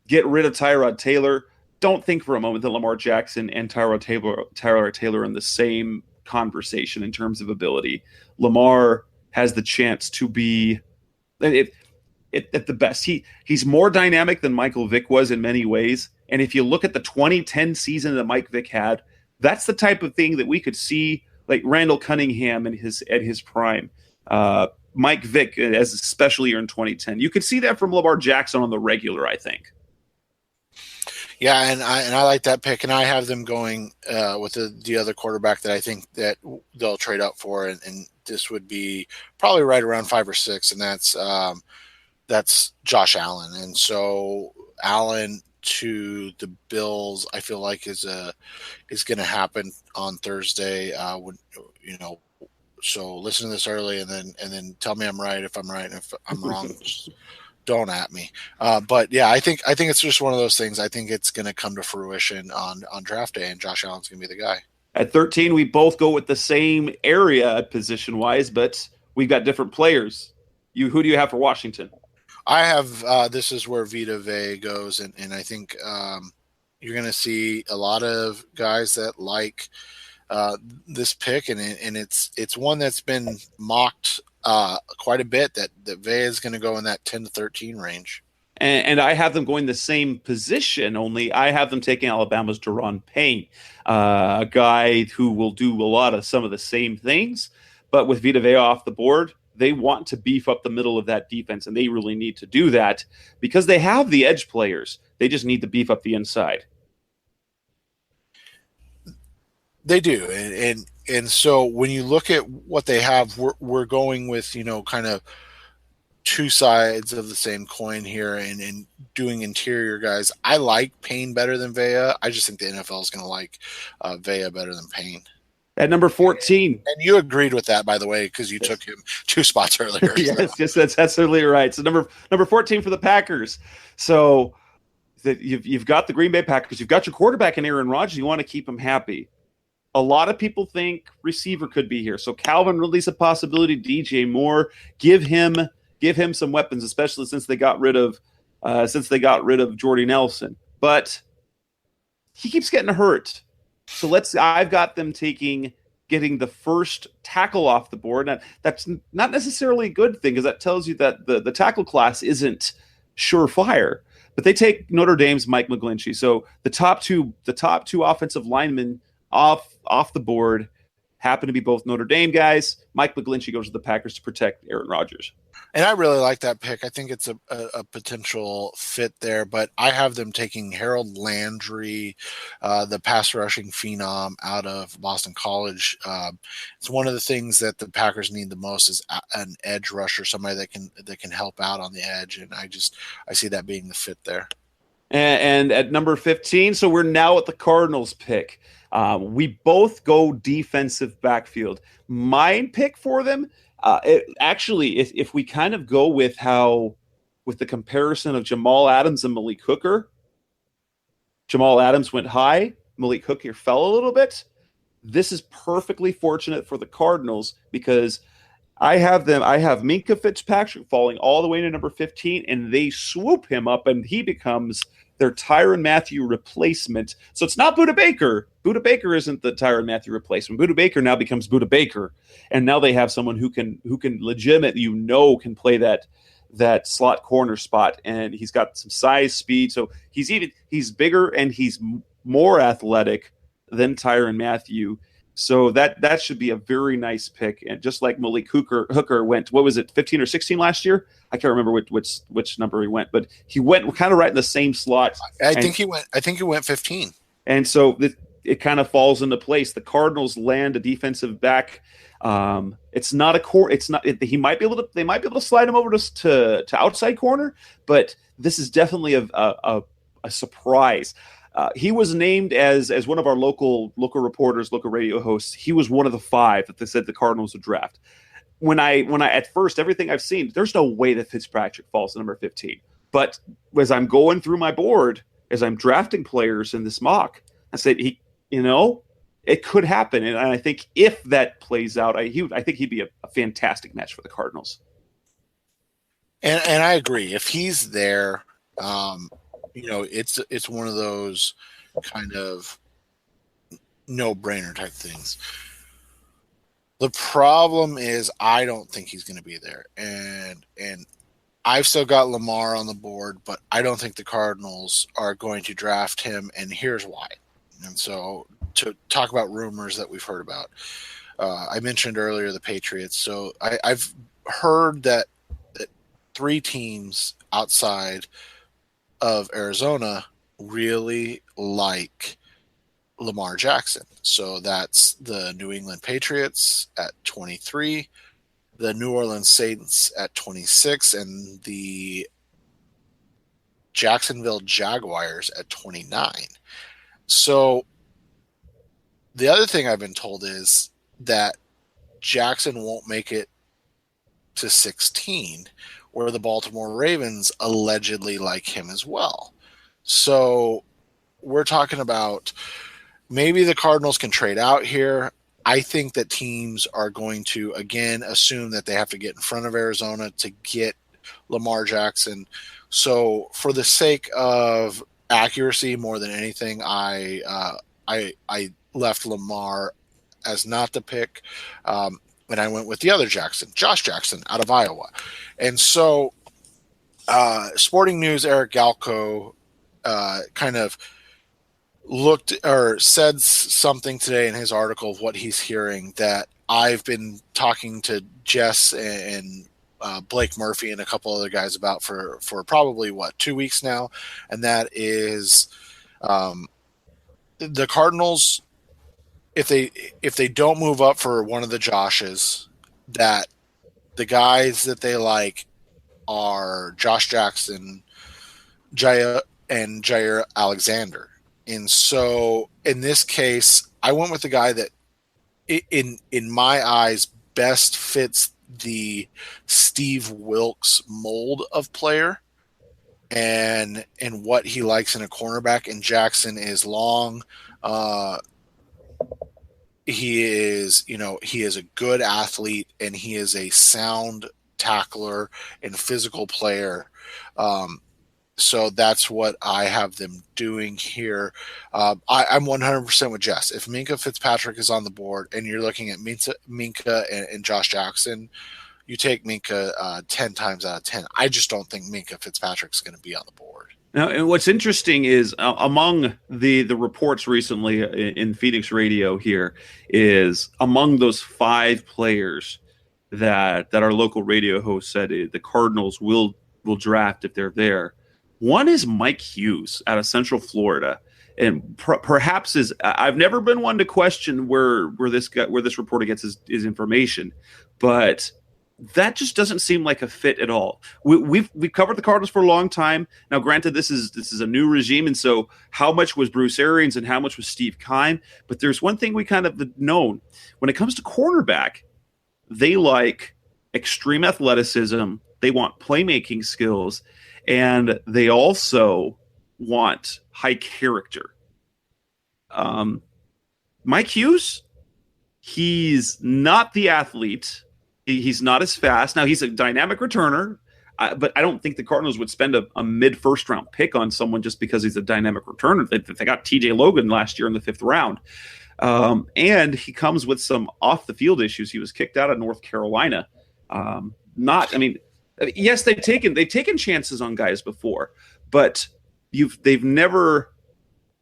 get rid of Tyrod Taylor, don't think for a moment that Lamar Jackson and Tyrod Taylor are in the same conversation in terms of ability. Lamar has the chance to be at the best. He's more dynamic than Michael Vick was in many ways. And if you look at the 2010 season that Mike Vick had, that's the type of thing that we could see, like Randall Cunningham at his prime. Mike Vick as a special year in 2010. You could see that from Lamar Jackson on the regular, I think. Yeah, and I like that pick, and I have them going with the other quarterback that I think that they'll trade up for, and this would be probably right around 5 or 6, and that's Josh Allen. And so Allen to the Bills, I feel like is going to happen on Thursday. So listen to this early, and then tell me I'm right if I'm right, and if I'm wrong, just don't at me. But yeah, I think it's just one of those things. I think it's going to come to fruition on draft day, and Josh Allen's going to be the guy. At 13, we both go with the same area position wise, but we've got different players. Who do you have for Washington? I have this is where Vita Vea goes, and I think you're going to see a lot of guys that like this pick, and it's one that's been mocked quite a bit, that Vea is going to go in that 10 to 13 range. And I have them going the same position, only I have them taking Alabama's Daron Payne, a guy who will do a lot of some of the same things, but with Vita Vea off the board, they want to beef up the middle of that defense, and they really need to do that because they have the edge players. They just need to beef up the inside. They do, and so when you look at what they have, we're going with kind of two sides of the same coin here, and doing interior guys. I like Payne better than Vea. I just think the NFL is going to like Vea better than Payne. At number 14. And you agreed with that, by the way, because you took him 2 spots earlier. Yes, that's absolutely right. So number 14 for the Packers. So you've got the Green Bay Packers. You've got your quarterback in Aaron Rodgers. You want to keep him happy. A lot of people think receiver could be here. So Calvin Ridley's a possibility. DJ Moore, give him some weapons, especially since they got rid of Jordy Nelson. But he keeps getting hurt. So I've got them getting the first tackle off the board. Now, that's not necessarily a good thing, because that tells you that the tackle class isn't surefire. but they take Notre Dame's Mike McGlinchey. So the top two offensive linemen off the board happen to be both Notre Dame guys. Mike McGlinchey goes to the Packers to protect Aaron Rodgers. And I really like that pick. I think it's a potential fit there, but I have them taking Harold Landry, the pass rushing phenom out of Boston College. It's one of the things that the Packers need the most is an edge rusher, somebody that can help out on the edge, and I see that being the fit there. And at number 15, so we're now at the Cardinals pick. We both go defensive backfield. My pick for them, if we kind of go with the comparison of Jamal Adams and Malik Hooker, Jamal Adams went high, Malik Hooker fell a little bit. This is perfectly fortunate for the Cardinals because I have Minkah Fitzpatrick falling all the way to number 15, and they swoop him up, and he becomes their Tyrann Mathieu replacement. So it's not Budda Baker. Budda Baker isn't the Tyrann Mathieu replacement. Budda Baker now becomes Budda Baker, and now they have someone who can legitimately, can play that slot corner spot, and he's got some size, speed. So he's bigger and he's more athletic than Tyrann Mathieu. So that should be a very nice pick. And just like Malik Hooker went, what was it, 15 or 16 last year? I can't remember which number he went, but he went kind of right in the same slot. I think he went 15. And so it kind of falls into place. The Cardinals land a defensive back. It's not a core. It's not. They might be able to slide him over to outside corner, but this is definitely a surprise. He was named as one of our local reporters, local radio hosts. He was one of the 5 that they said the Cardinals would draft. When I at first, everything I've seen, there's no way that Fitzpatrick falls to number 15. But as I'm going through my board, as I'm drafting players in this mock, I said it could happen. And I think if that plays out, I think he'd be a fantastic match for the Cardinals. And I agree. If he's there, it's one of those kind of no-brainer type things. The problem is I don't think he's going to be there. And I've still got Lamar on the board, but I don't think the Cardinals are going to draft him, and here's why. And so to talk about rumors that we've heard about, I mentioned earlier the Patriots. So I've heard that 3 teams outside of Arizona really like Lamar Jackson. So that's the New England Patriots at 23, the New Orleans Saints at 26, and the Jacksonville Jaguars at 29. So the other thing I've been told is that Jackson won't make it to 16, where the Baltimore Ravens allegedly like him as well. So we're talking about maybe the Cardinals can trade out here. I think that teams are going to, again, assume that they have to get in front of Arizona to get Lamar Jackson. So for the sake of accuracy more than anything, I left Lamar as not the pick. And I went with the other Jackson, Josh Jackson out of Iowa. And so Sporting News, Eric Galco kind of looked or said something today in his article of what he's hearing that I've been talking to Jess and Blake Murphy and a couple other guys about for probably 2 weeks now. And that is the Cardinals, if they don't move up for one of the Joshes, that the guys that they like are Josh Jackson, Jair Alexander. And so in this case, I went with the guy that in my eyes best fits the Steve Wilkes mold of player and what he likes in a cornerback. And Jackson is long. He is a good athlete, and he is a sound tackler and physical player. So that's what I have them doing here. I'm 100% with Jess. If Minkah Fitzpatrick is on the board and you're looking at Minkah and Josh Jackson, you take Minkah 10 times out of 10. I just don't think Minkah Fitzpatrick's going to be on the board. Now, and what's interesting is among the reports recently in Phoenix radio here is among those 5 players that our local radio host said the Cardinals will draft if they're there. One is Mike Hughes out of Central Florida, and perhaps is I've never been one to question where this reporter gets his information, but that just doesn't seem like a fit at all. We've covered the Cardinals for a long time. Now, granted, this is a new regime, and so how much was Bruce Arians and how much was Steve Keim? But there's one thing we kind of known when it comes to cornerback, they like extreme athleticism, they want playmaking skills, and they also want high character. Mike Hughes, he's not the athlete. He's not as fast. Now, he's a dynamic returner, but I don't think the Cardinals would spend a mid-first round pick on someone just because he's a dynamic returner. They got TJ Logan last year in the 5th round. And he comes with some off-the-field issues. He was kicked out of North Carolina. Yes, they've taken chances on guys before, but they've never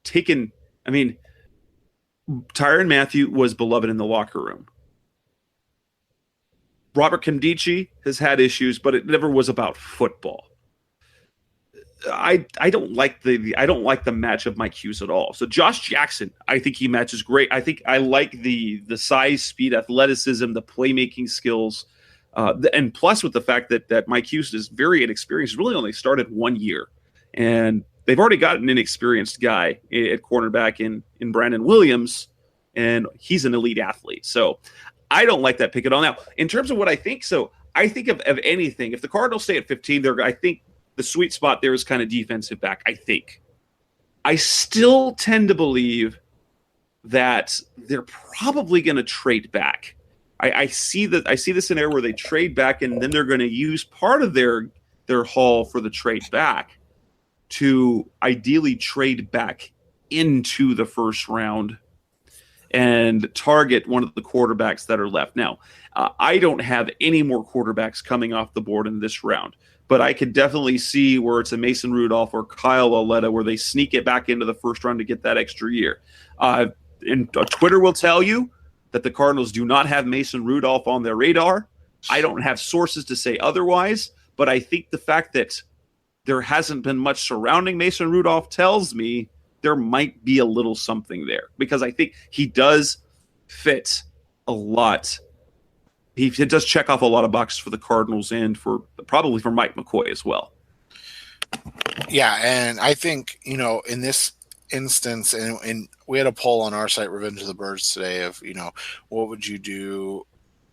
taken – Tyrann Mathieu was beloved in the locker room. Robert Nkemdiche has had issues, but it never was about football. I don't like the match of Mike Hughes at all. So Josh Jackson, I think he matches great. I think I like the size, speed, athleticism, the playmaking skills, and plus with the fact that Mike Hughes is very inexperienced. Really only started 1 year, and they've already got an inexperienced guy at cornerback in Brandon Williams, and he's an elite athlete. So I don't like that pick at all. Now, in terms of what I think, I think of anything. If the Cardinals stay at 15, I think the sweet spot there is kind of defensive back, I think. I still tend to believe that they're probably going to trade back. I see the scenario where they trade back, and then they're going to use part of their haul for the trade back to ideally trade back into the first round and target one of the quarterbacks that are left. Now, I don't have any more quarterbacks coming off the board in this round, but I could definitely see where it's a Mason Rudolph or Kyle Lauletta where they sneak it back into the first round to get that extra year. And Twitter will tell you that the Cardinals do not have Mason Rudolph on their radar. I don't have sources to say otherwise, but I think the fact that there hasn't been much surrounding Mason Rudolph tells me there might be a little something there, because I think he does fit a lot. He does check off a lot of boxes for the Cardinals and probably for Mike McCoy as well. Yeah, and I think, in this instance, and we had a poll on our site, Revenge of the Birds, today of, what would you do?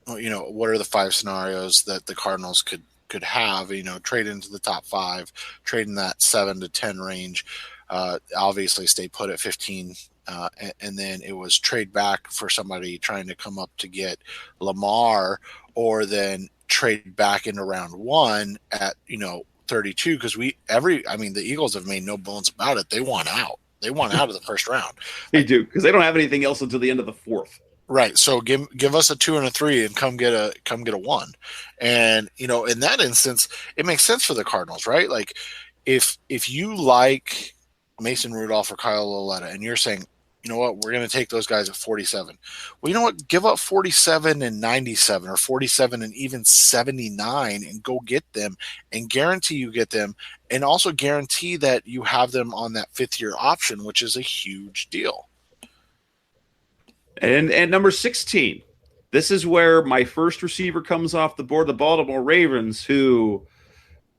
What are the 5 scenarios that the Cardinals could have? Trade into the top 5, trade in that 7 to 10 range. Obviously stay put at 15, and then it was trade back for somebody trying to come up to get Lamar, or then trade back into round 1 at 32, because the Eagles have made no bones about it. They want out. They want out of the first round. They do, because they don't have anything else until the end of the 4th. Right. So give us a 2 and a 3 and come get a 1. And in that instance, it makes sense for the Cardinals, right? Like if you like Mason Rudolph or Kyle Lauletta, and you're saying, you know what, we're going to take those guys at 47. Well, you know what, give up 47 and 97 or 47 and even 79 and go get them, and guarantee you get them, and also guarantee that you have them on that 5th-year option, which is a huge deal. And number 16, this is where my first receiver comes off the board, the Baltimore Ravens, who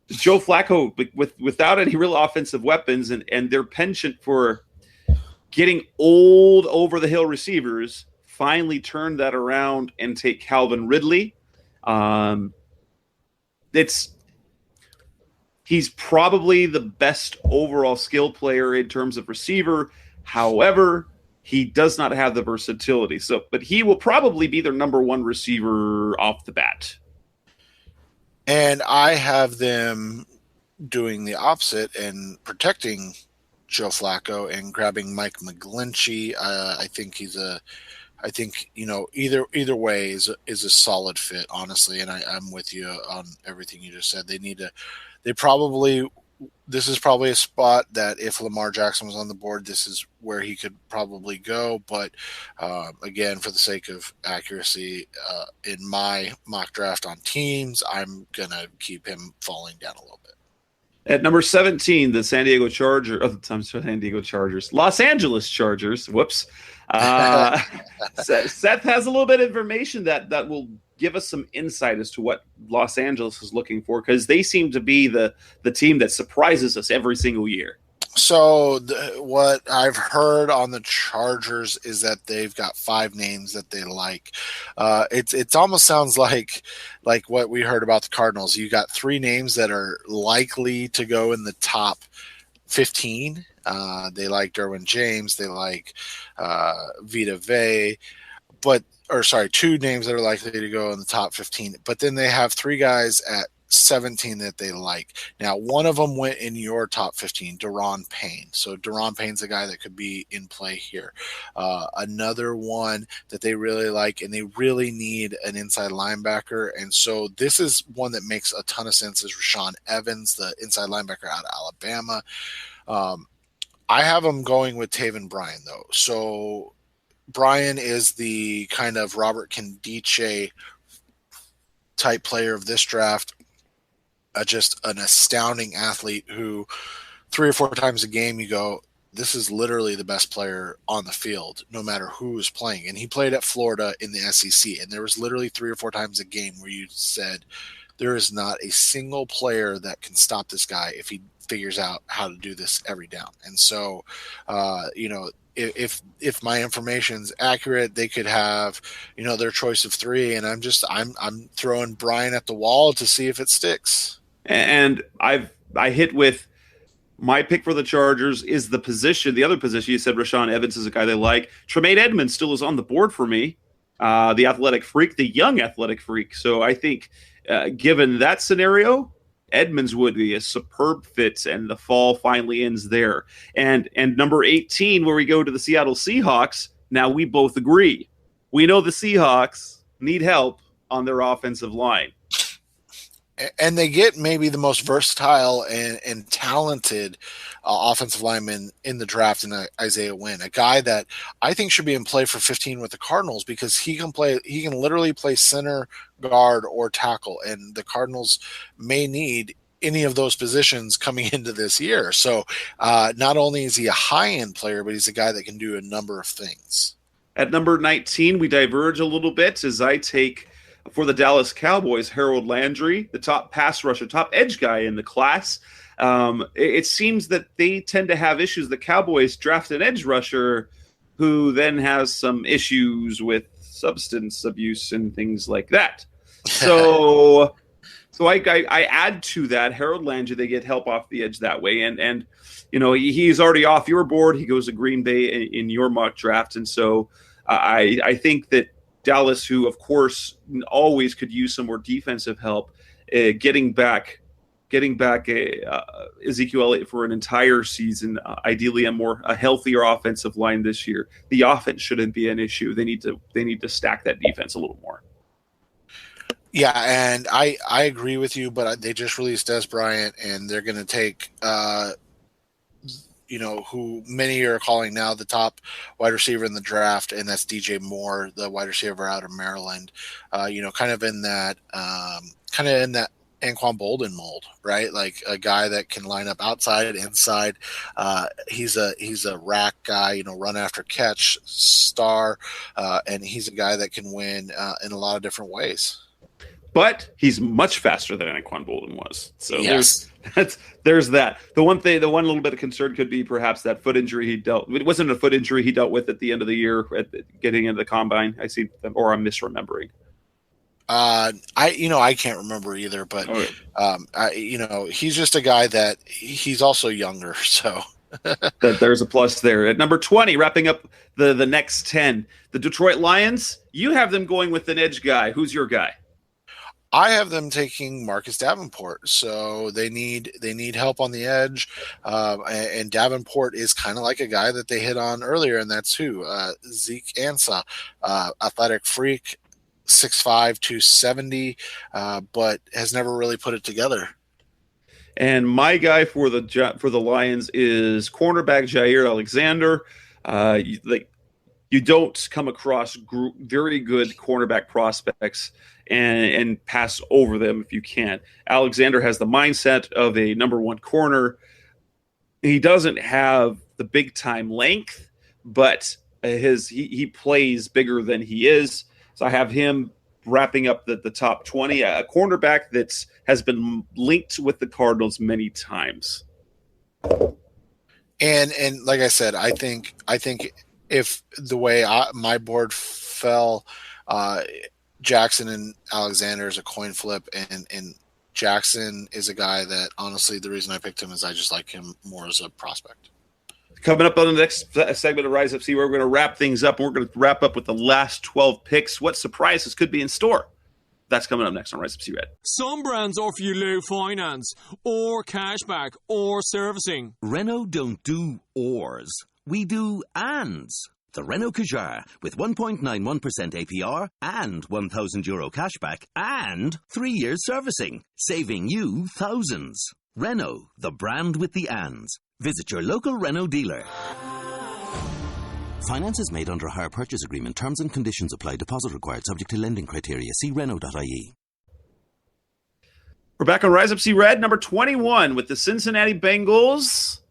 Joe Flacco, without any real offensive weapons and their penchant for getting old over-the-hill receivers, finally turned that around and take Calvin Ridley. He's probably the best overall skill player in terms of receiver. However, he does not have the versatility. But he will probably be their number 1 receiver off the bat. And I have them doing the opposite and protecting Joe Flacco and grabbing Mike McGlinchey. I think either way is a solid fit, honestly. And I'm with you on everything you just said. They probably this is probably a spot that if Lamar Jackson was on the board, this is where he could probably go. But again, for the sake of accuracy, in my mock draft on teams, I'm going to keep him falling down a little bit. At number 17, the San Diego Chargers. Oh, I'm sorry, San Diego Chargers. Los Angeles Chargers. Whoops. Seth has a little bit of information that will give us some insight as to what Los Angeles is looking for, because they seem to be the team that surprises us every single year. So what I've heard on the Chargers is that they've got 5 names that they like. It's almost sounds like what we heard about the Cardinals. You got 3 names that are likely to go in the top 15. They like Derwin James. They like Vita Vea. 2 names that are likely to go in the top 15. But then they have 3 guys at 17 that they like. Now, one of them went in your top 15, Daron Payne. So Daron Payne's a guy that could be in play here. Another one that they really like, and they really need an inside linebacker. And so this is one that makes a ton of sense, is Rashaan Evans, the inside linebacker out of Alabama. I have him going with Taven Bryan, though. So Bryan is the kind of Robert Kendiche type player of this draft. Just an astounding athlete who 3 or 4 times a game you go, this is literally the best player on the field, no matter who is playing. And he played at Florida in the SEC, and there was literally 3 or 4 times a game where you said, there is not a single player that can stop this guy if he figures out how to do this every down. And so, if my information's accurate, they could have, their choice of 3, and I'm throwing Bryan at the wall to see if it sticks. And I hit with my pick for the Chargers is the position. The other position, you said Rashaan Evans is a guy they like. Tremaine Edmonds still is on the board for me. The athletic freak, the young athletic freak. So I think given that scenario, Edmonds would be a superb fit, and the fall finally ends there. And number 18, where we go to the Seattle Seahawks, now we both agree. We know the Seahawks need help on their offensive line. And they get maybe the most versatile and talented offensive lineman in the draft in Isaiah Wynn, a guy that I think should be in play for 15 with the Cardinals, because he can literally play center, guard, or tackle, and the Cardinals may need any of those positions coming into this year. So not only is he a high-end player, but he's a guy that can do a number of things. At number 19, we diverge a little bit as I take, for the Dallas Cowboys, Harold Landry, the top pass rusher, top edge guy in the class. It seems that they tend to have issues. The Cowboys draft an edge rusher who then has some issues with substance abuse and things like that. So I add to that Harold Landry. They get help off the edge that way. And he's already off your board. He goes to Green Bay in your mock draft. And so I think that Dallas, who of course always could use some more defensive help, getting back Ezekiel Elliott for an entire season, ideally a healthier offensive line this year. The offense shouldn't be an issue. They need to stack that defense a little more. Yeah, and I agree with you, but they just released Des Bryant, and they're going to take who many are calling now the top wide receiver in the draft, and that's DJ Moore, the wide receiver out of Maryland. Kind of in that Anquan Bolden mold, right? Like a guy that can line up outside and inside. He's a rack guy, run after catch star, and he's a guy that can win in a lot of different ways. But he's much faster than Anquan Bolden was. So yes. there's that. The one little bit of concern could be perhaps that foot injury he dealt. It wasn't a foot injury he dealt with at the end of the year getting into the combine. I see, or I'm misremembering. I can't remember either, but he's just a guy that he's also younger, so that there's a plus there. At number 20, wrapping up the next 10, the Detroit Lions. You have them going with an edge guy. Who's your guy? I have them taking Marcus Davenport, so they need help on the edge, and Davenport is kind of like a guy that they hit on earlier, and that's who Zeke Ansah, athletic freak, 6'5", 270, but has never really put it together. And my guy for the Lions is cornerback Jair Alexander. You don't come across very good cornerback prospects and pass over them if you can. Alexander has the mindset of a number one corner. He doesn't have the big time length, but he plays bigger than he is. So I have him wrapping up the top 20, a cornerback that has been linked with the Cardinals many times. And like I said, I think if the way my board fell, Jackson and Alexander is a coin flip, and Jackson is a guy that honestly the reason I picked him is I just like him more as a prospect. Coming up on the next segment of Rise Up See, we're going to wrap things up. We're going to wrap up with the last 12 picks. What surprises could be in store? That's coming up next on Rise Up See Red. Some brands offer you low finance, or cashback, or servicing. Renault don't do ors. We do ands. The Renault Kadjar with 1.91% APR and €1,000 cashback and 3 years servicing, saving you thousands. Renault, the brand with the ands. Visit your local Renault dealer. Finance is made under a hire purchase agreement. Terms and conditions apply. Deposit required. Subject to lending criteria. See Renault.ie. We're back on Rise Up See Red, number 21 with the Cincinnati Bengals.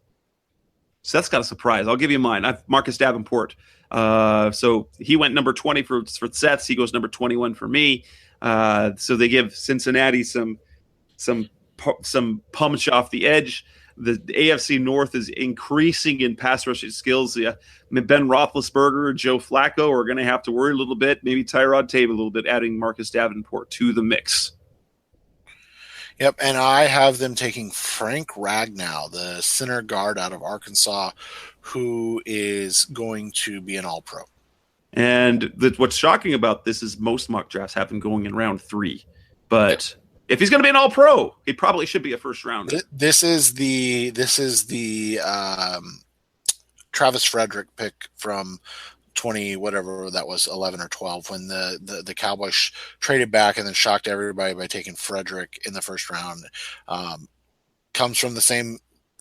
So that's got a surprise. I'll give you mine. I've Marcus Davenport. So he went number 20 for Seth's. He goes number 21 for me. So they give Cincinnati some punch off the edge. The AFC North is increasing in pass rushing skills. Ben Roethlisberger, Joe Flacco are going to have to worry a little bit. Maybe Tyrod Taylor a little bit, adding Marcus Davenport to the mix. Yep, and I have them taking Frank Ragnow, the center guard out of Arkansas, who is going to be an All-Pro. And what's shocking about this is most mock drafts have him going in round 3. But if he's going to be an All-Pro, he probably should be a first rounder. This is the Travis Frederick pick from 20 whatever that was, 11 or 12, when the Cowboys traded back and then shocked everybody by taking Frederick in the first round. Comes from the same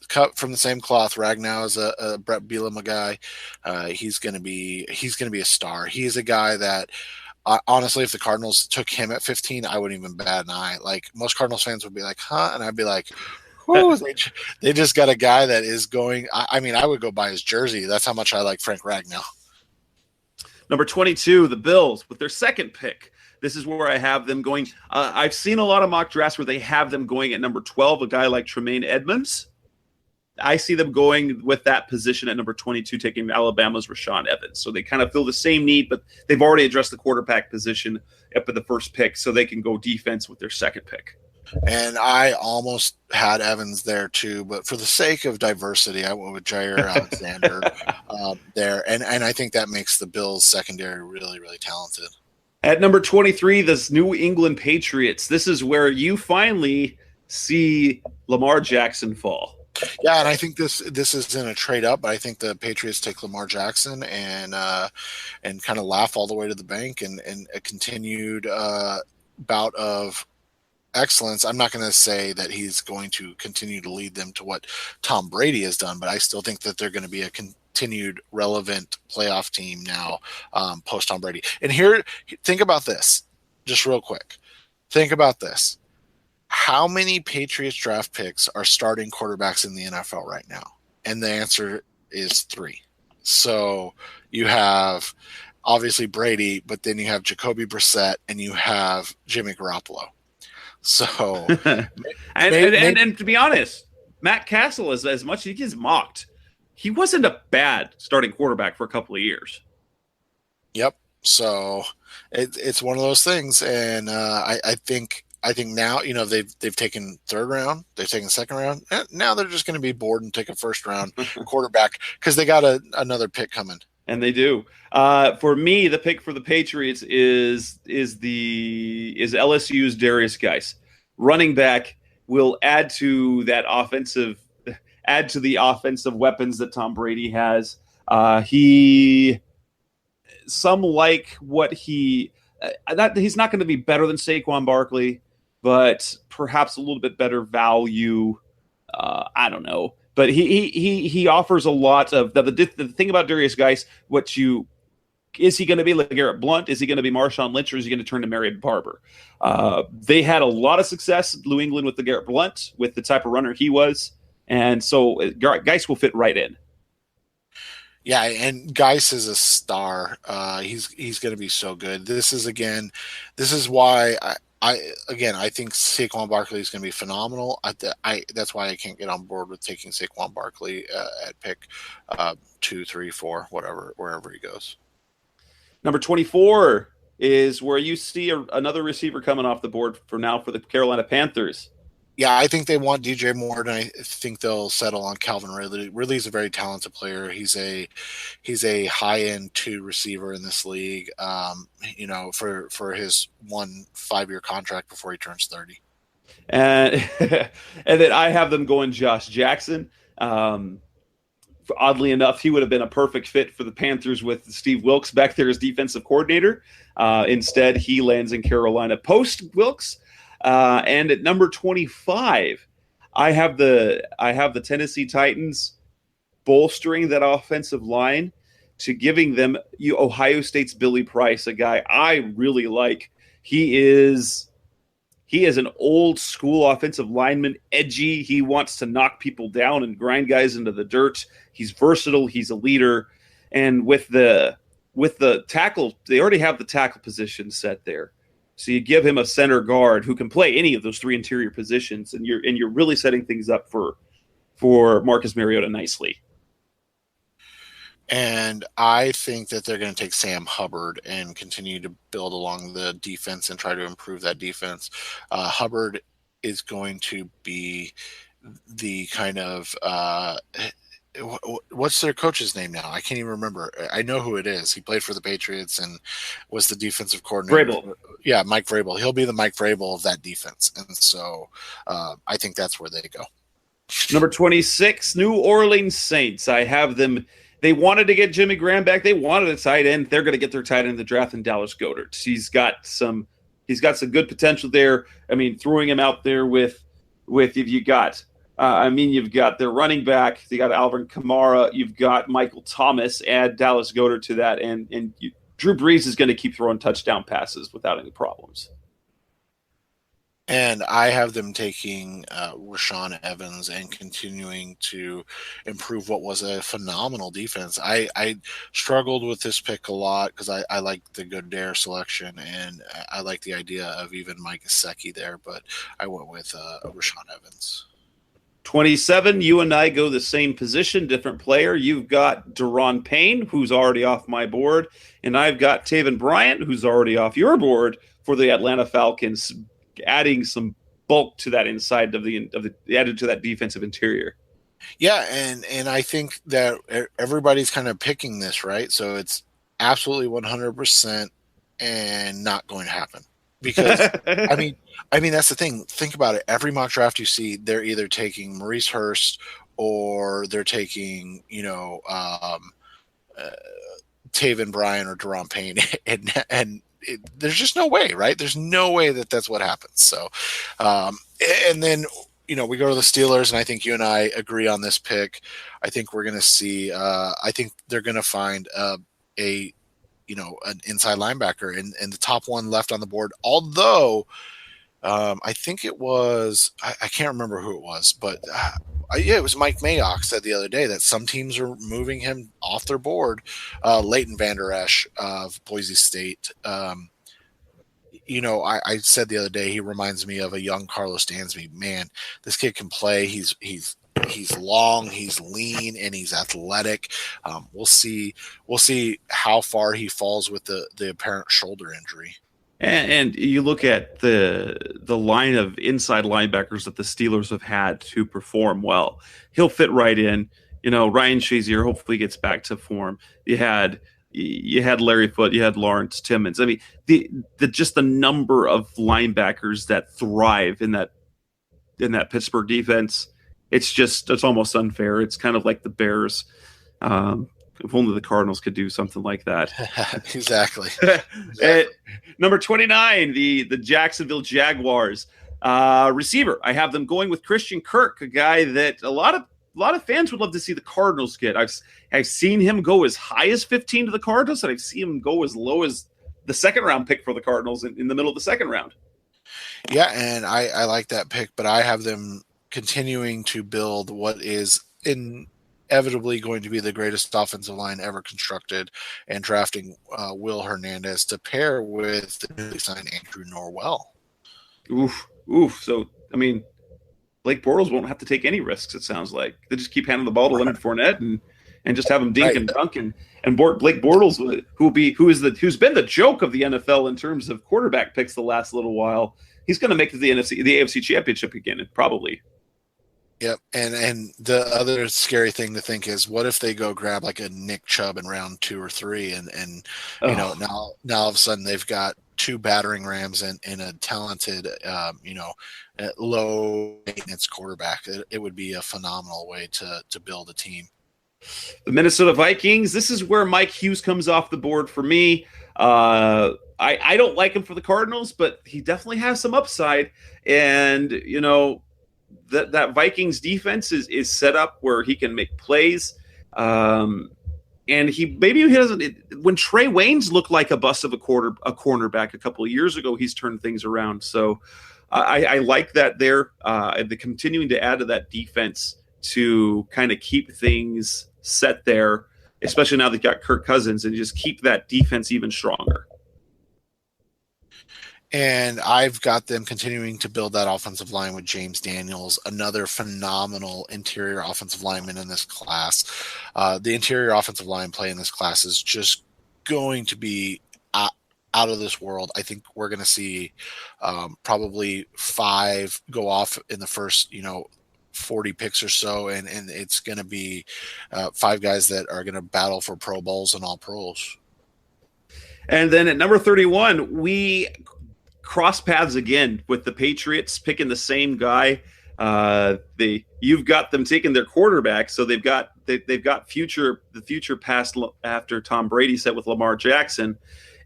cloth. Ragnow is a Brett Bielema guy. He's gonna be a star. He's a guy that honestly, if the Cardinals took him at 15, I wouldn't even bat an eye. Like, most Cardinals fans would be like, huh? And I'd be like, whoo, they just got a guy that is going. I mean, I would go buy his jersey. That's how much I like Frank Ragnow. Number 22, the Bills, with their second pick. This is where I have them going. I've seen a lot of mock drafts where they have them going at number 12, a guy like Tremaine Edmonds. I see them going with that position at number 22, taking Alabama's Rashaan Evans. So they kind of fill the same need, but they've already addressed the quarterback position up at the first pick, so they can go defense with their second pick. And I almost had Evans there too, but for the sake of diversity, I went with Jair Alexander there. And I think that makes the Bills secondary really, really talented. At number 23, the New England Patriots. This is where you finally see Lamar Jackson fall. Yeah, and I think this isn't a trade up, but I think the Patriots take Lamar Jackson and kind of laugh all the way to the bank and a continued bout of excellence. I'm not going to say that he's going to continue to lead them to what Tom Brady has done, but I still think that they're going to be a continued relevant playoff team now post Tom Brady. And here, think about this, just real quick. Think about this. How many Patriots draft picks are starting quarterbacks in the NFL right now? And the answer is 3. So you have obviously Brady, but then you have Jacoby Brissett and you have Jimmy Garoppolo. So, and to be honest, Matt Castle, as much as he gets mocked, he wasn't a bad starting quarterback for a couple of years. Yep. So it's one of those things, and I think now, you know, they've taken third round, they've taken second round. Now they're just going to be bored and take a first round quarterback because they got another pick coming. And they do. For me, the pick for the Patriots is LSU's Darius Geis. Running back will add to the offensive weapons that Tom Brady has. Some like what he's not going to be better than Saquon Barkley, but perhaps a little bit better value I don't know, but he offers a lot of the thing about Darius Geis. Is he going to be like Garrett Blunt? Is he going to be Marshawn Lynch, or is he going to turn to Marion Barber? They had a lot of success, New England, with the Garrett Blunt, with the type of runner he was, and so Geis will fit right in. Yeah, and Geis is a star. He's going to be so good. This is why I think Saquon Barkley is going to be phenomenal. That's why I can't get on board with taking Saquon Barkley at pick 2, 3, 4, wherever he goes. Number 24 is where you see another receiver coming off the board for the Carolina Panthers. Yeah, I think they want DJ Moore, and I think they'll settle on Calvin Ridley. Ridley's a very talented player. He's a high-end 2 receiver in this league, for his 1 5-year contract before he turns 30. And then I have them going Josh Jackson. Oddly enough, he would have been a perfect fit for the Panthers with Steve Wilks back there as defensive coordinator. Instead, he lands in Carolina post Wilks. And at number 25, I have the Tennessee Titans bolstering that offensive line to giving them Ohio State's Billy Price, a guy I really like. He is an old school offensive lineman, edgy. He wants to knock people down and grind guys into the dirt. He's versatile. He's a leader. And with the tackle, they already have the tackle position set there. So you give him a center guard who can play any of those 3 interior positions, and you're really setting things up for Marcus Mariota nicely. And I think that they're going to take Sam Hubbard and continue to build along the defense and try to improve that defense. Hubbard is going to be the kind of what's their coach's name now? I can't even remember. I know who it is. He played for the Patriots and was the defensive coordinator. Vrabel. Yeah, Mike Vrabel. He'll be the Mike Vrabel of that defense. And so I think that's where they go. Number 26, New Orleans Saints. I have them. They wanted to get Jimmy Graham back. They wanted a tight end. They're going to get their tight end in the draft in Dallas Goedert. He's got some good potential there. I mean, throwing him out there with if you got you've got their running back. You got Alvin Kamara. You've got Michael Thomas. Add Dallas Goedert to that, and Drew Brees is going to keep throwing touchdown passes without any problems. And I have them taking Rashaan Evans and continuing to improve what was a phenomenal defense. I struggled with this pick a lot because I like the Goodare selection, and I like the idea of even Mike Gesicki there, but I went with Rashaan Evans. 27, you and I go the same position, different player. You've got Daron Payne, who's already off my board, and I've got Taven Bryant, who's already off your board for the Atlanta Falcons, adding some bulk to that inside of the added to that defensive interior. Yeah, and I think that everybody's kind of picking this, right? So it's absolutely 100% and not going to happen. Because I mean that's the thing. Think about it. Every mock draft you see, they're either taking Maurice Hurst or they're taking, Taven Bryan or Daron Payne, and there's just no way, right? There's no way that that's what happens. So, and then we go to the Steelers, and I think you and I agree on this pick. I think we're going to see. I think they're going to find an inside linebacker and the top one left on the board. Although I think it was, I can't remember who it was, but it was Mike Mayock said the other day that some teams are moving him off their board. Leighton Vander Esch of Boise State. I said the other day, he reminds me of a young Carlos Dansby. Man, this kid can play. He's long, he's lean, and he's athletic. We'll see how far he falls with the apparent shoulder injury. And you look at the line of inside linebackers that the Steelers have had to perform well. He'll fit right in. Ryan Shazier hopefully gets back to form. You had Larry Foote, you had Lawrence Timmons. I mean, the number of linebackers that thrive in that Pittsburgh defense. It's almost unfair. It's kind of like the Bears. If only the Cardinals could do something like that. Exactly. Number 29, the Jacksonville Jaguars. Receiver, I have them going with Christian Kirk, a guy that a lot of fans would love to see the Cardinals get. I've seen him go as high as 15 to the Cardinals, and I've seen him go as low as the second round pick for the Cardinals in the middle of the second round. Yeah, and I like that pick, but I have them continuing to build what is inevitably going to be the greatest offensive line ever constructed, and drafting Will Hernandez to pair with the newly signed Andrew Norwell. Oof. So, I mean, Blake Bortles won't have to take any risks, it sounds like. They just keep handing the ball to Leonard Fournette and just have him dink and dunk. And Blake Bortles, who's been the joke of the NFL in terms of quarterback picks the last little while, he's going to make the AFC Championship again, probably. Yep, and the other scary thing to think is, what if they go grab like a Nick Chubb in round 2 or 3, and now all of a sudden they've got 2 battering rams and a talented, low maintenance quarterback. It would be a phenomenal way to build a team. The Minnesota Vikings. This is where Mike Hughes comes off the board for me. I don't like him for the Cardinals, but he definitely has some upside. And that Vikings defense is set up where he can make plays. And he doesn't. When Trey Waynes looked like a bust of a cornerback a couple of years ago, he's turned things around. So I like that there. The continuing to add to that defense to kind of keep things set there, especially now they've got Kirk Cousins, and just keep that defense even stronger. And I've got them continuing to build that offensive line with James Daniels, another phenomenal interior offensive lineman in this class. The interior offensive line play in this class is just going to be out of this world. I think we're going to see probably 5 go off in the first, 40 picks or so, and it's going to be 5 guys that are going to battle for Pro Bowls and All Pros. And then at number 31, we cross paths again with the Patriots picking the same guy. You've got them taking their quarterback, so they've got the future past after Tom Brady set with Lamar Jackson,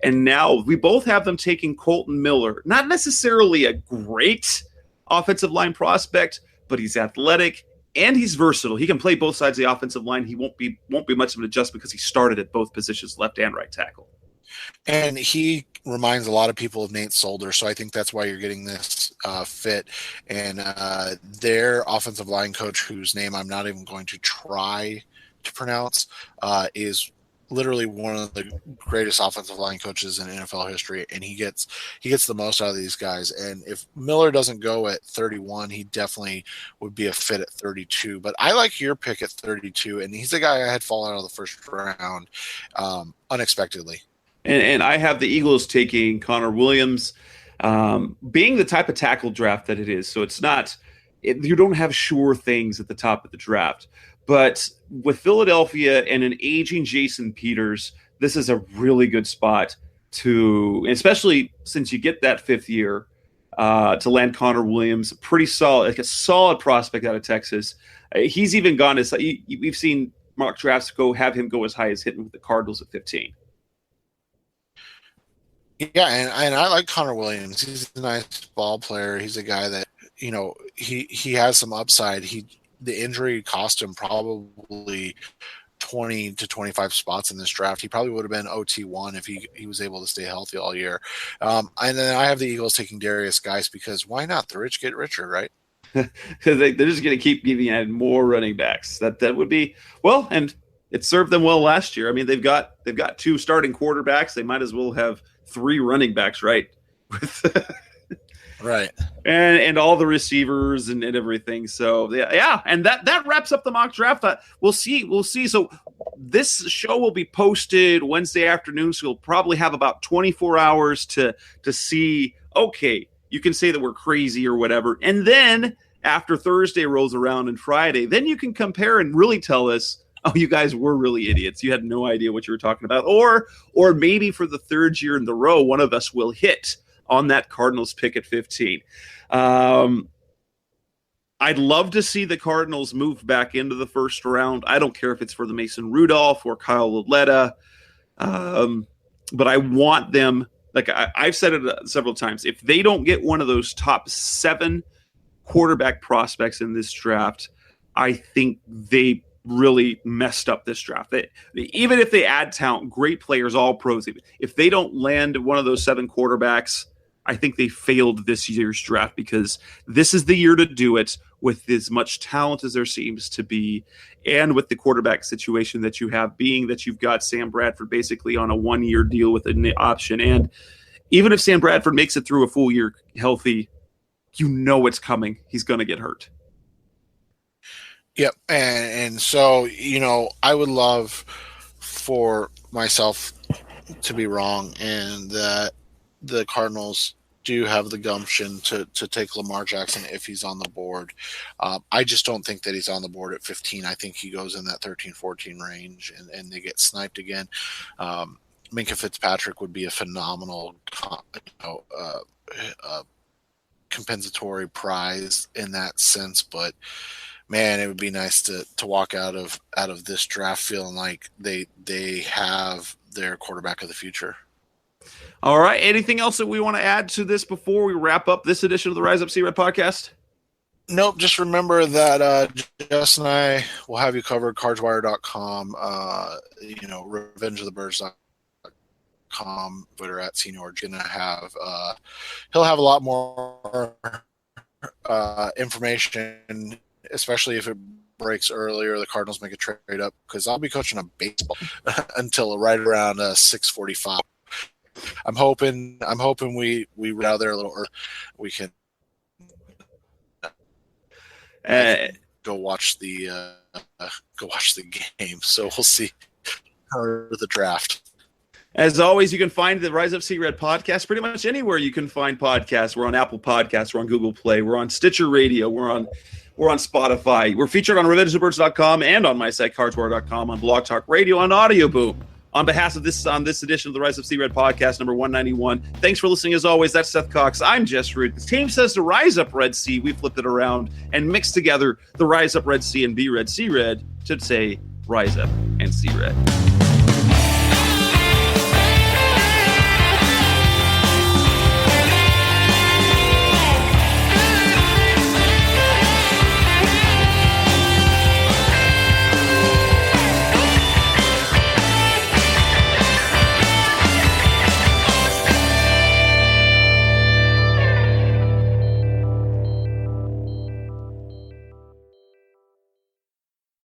and now we both have them taking Colton Miller. Not necessarily a great offensive line prospect, but he's athletic and he's versatile. He can play both sides of the offensive line. He won't be much of an adjustment because he started at both positions, left and right tackle. And he reminds a lot of people of Nate Solder, so I think that's why you're getting this fit. And their offensive line coach, whose name I'm not even going to try to pronounce, is literally one of the greatest offensive line coaches in NFL history, and he gets the most out of these guys. And if Miller doesn't go at 31, he definitely would be a fit at 32. But I like your pick at 32, and he's the guy I had fallen out of the first round unexpectedly. And I have the Eagles taking Connor Williams, being the type of tackle draft that it is. So it's not you don't have sure things at the top of the draft. But with Philadelphia and an aging Jason Peters, this is a really good spot to, especially since you get that 5th year, to land Connor Williams, pretty solid, like a solid prospect out of Texas. He's even gone as we've seen mock drafts have him go as high as hitting with the Cardinals at 15. Yeah, and I like Connor Williams. He's a nice ball player. He's a guy that, he has some upside. The injury cost him probably 20 to 25 spots in this draft. He probably would have been OT1 if he was able to stay healthy all year. And then I have the Eagles taking Darius Geis because why not? The rich get richer, right? Because they're just going to keep giving out more running backs. That would be well, and it served them well last year. I mean, they've got 2 starting quarterbacks. They might as well have 3 running backs, right? Right. And all the receivers and everything. So yeah. And that wraps up the mock draft. We'll see. So this show will be posted Wednesday afternoon. So you'll probably have about 24 hours to see, okay, you can say that we're crazy or whatever. And then after Thursday rolls around and Friday, then you can compare and really tell us, oh, you guys were really idiots. You had no idea what you were talking about. Or maybe for the 3rd year in a row, one of us will hit on that Cardinals pick at 15. I'd love to see the Cardinals move back into the first round. I don't care if it's for the Mason Rudolph or Kyle Lauletta, but I want them. like I've said it several times, if they don't get one of those top 7 quarterback prospects in this draft, I think they really messed up this draft. Even if they add talent, great players, all pros, if they don't land one of those 7 quarterbacks, I think they failed this year's draft, because this is the year to do it with as much talent as there seems to be, and with the quarterback situation that you have, being that you've got Sam Bradford basically on a 1-year deal with an option. And even if Sam Bradford makes it through a full year healthy, you know it's coming. He's going to get hurt. Yep. And so, you know, I would love for myself to be wrong and that the Cardinals do have the gumption to take Lamar Jackson if he's on the board. I just don't think that he's on the board at 15. I think he goes in that 13-14 range and they get sniped again. Minkah Fitzpatrick would be a phenomenal compensatory prize in that sense, but man, it would be nice to walk out of this draft feeling like they have their quarterback of the future. All right. Anything else that we want to add to this before we wrap up this edition of the Rise Up C Red podcast? Nope. Just remember that Jess and I will have you covered. Cardswire.com, revengeofthebirds.com, Twitter at Senior. Gonna have he'll have a lot more information, especially if it breaks earlier. The Cardinals make a trade up, because I'll be coaching a baseball until right around 6:45. I'm hoping we get out there a little early. We can go watch the game. So we'll see the draft. As always, you can find the Rise Up C Red podcast pretty much anywhere you can find podcasts. We're on Apple Podcasts. We're on Google Play. We're on Stitcher Radio. We're on Spotify. We're featured on revengeofthebirds.com and on my site, cardswire.com, on Blog Talk Radio, on Audio Boom. On behalf of this edition of the Rise Up C Red podcast, number 191, thanks for listening as always. That's Seth Cox. I'm Jess Root. The team says to Rise Up Red C. We flipped it around and mixed together the Rise Up Red C and Be Red C Red to say Rise Up and C Red.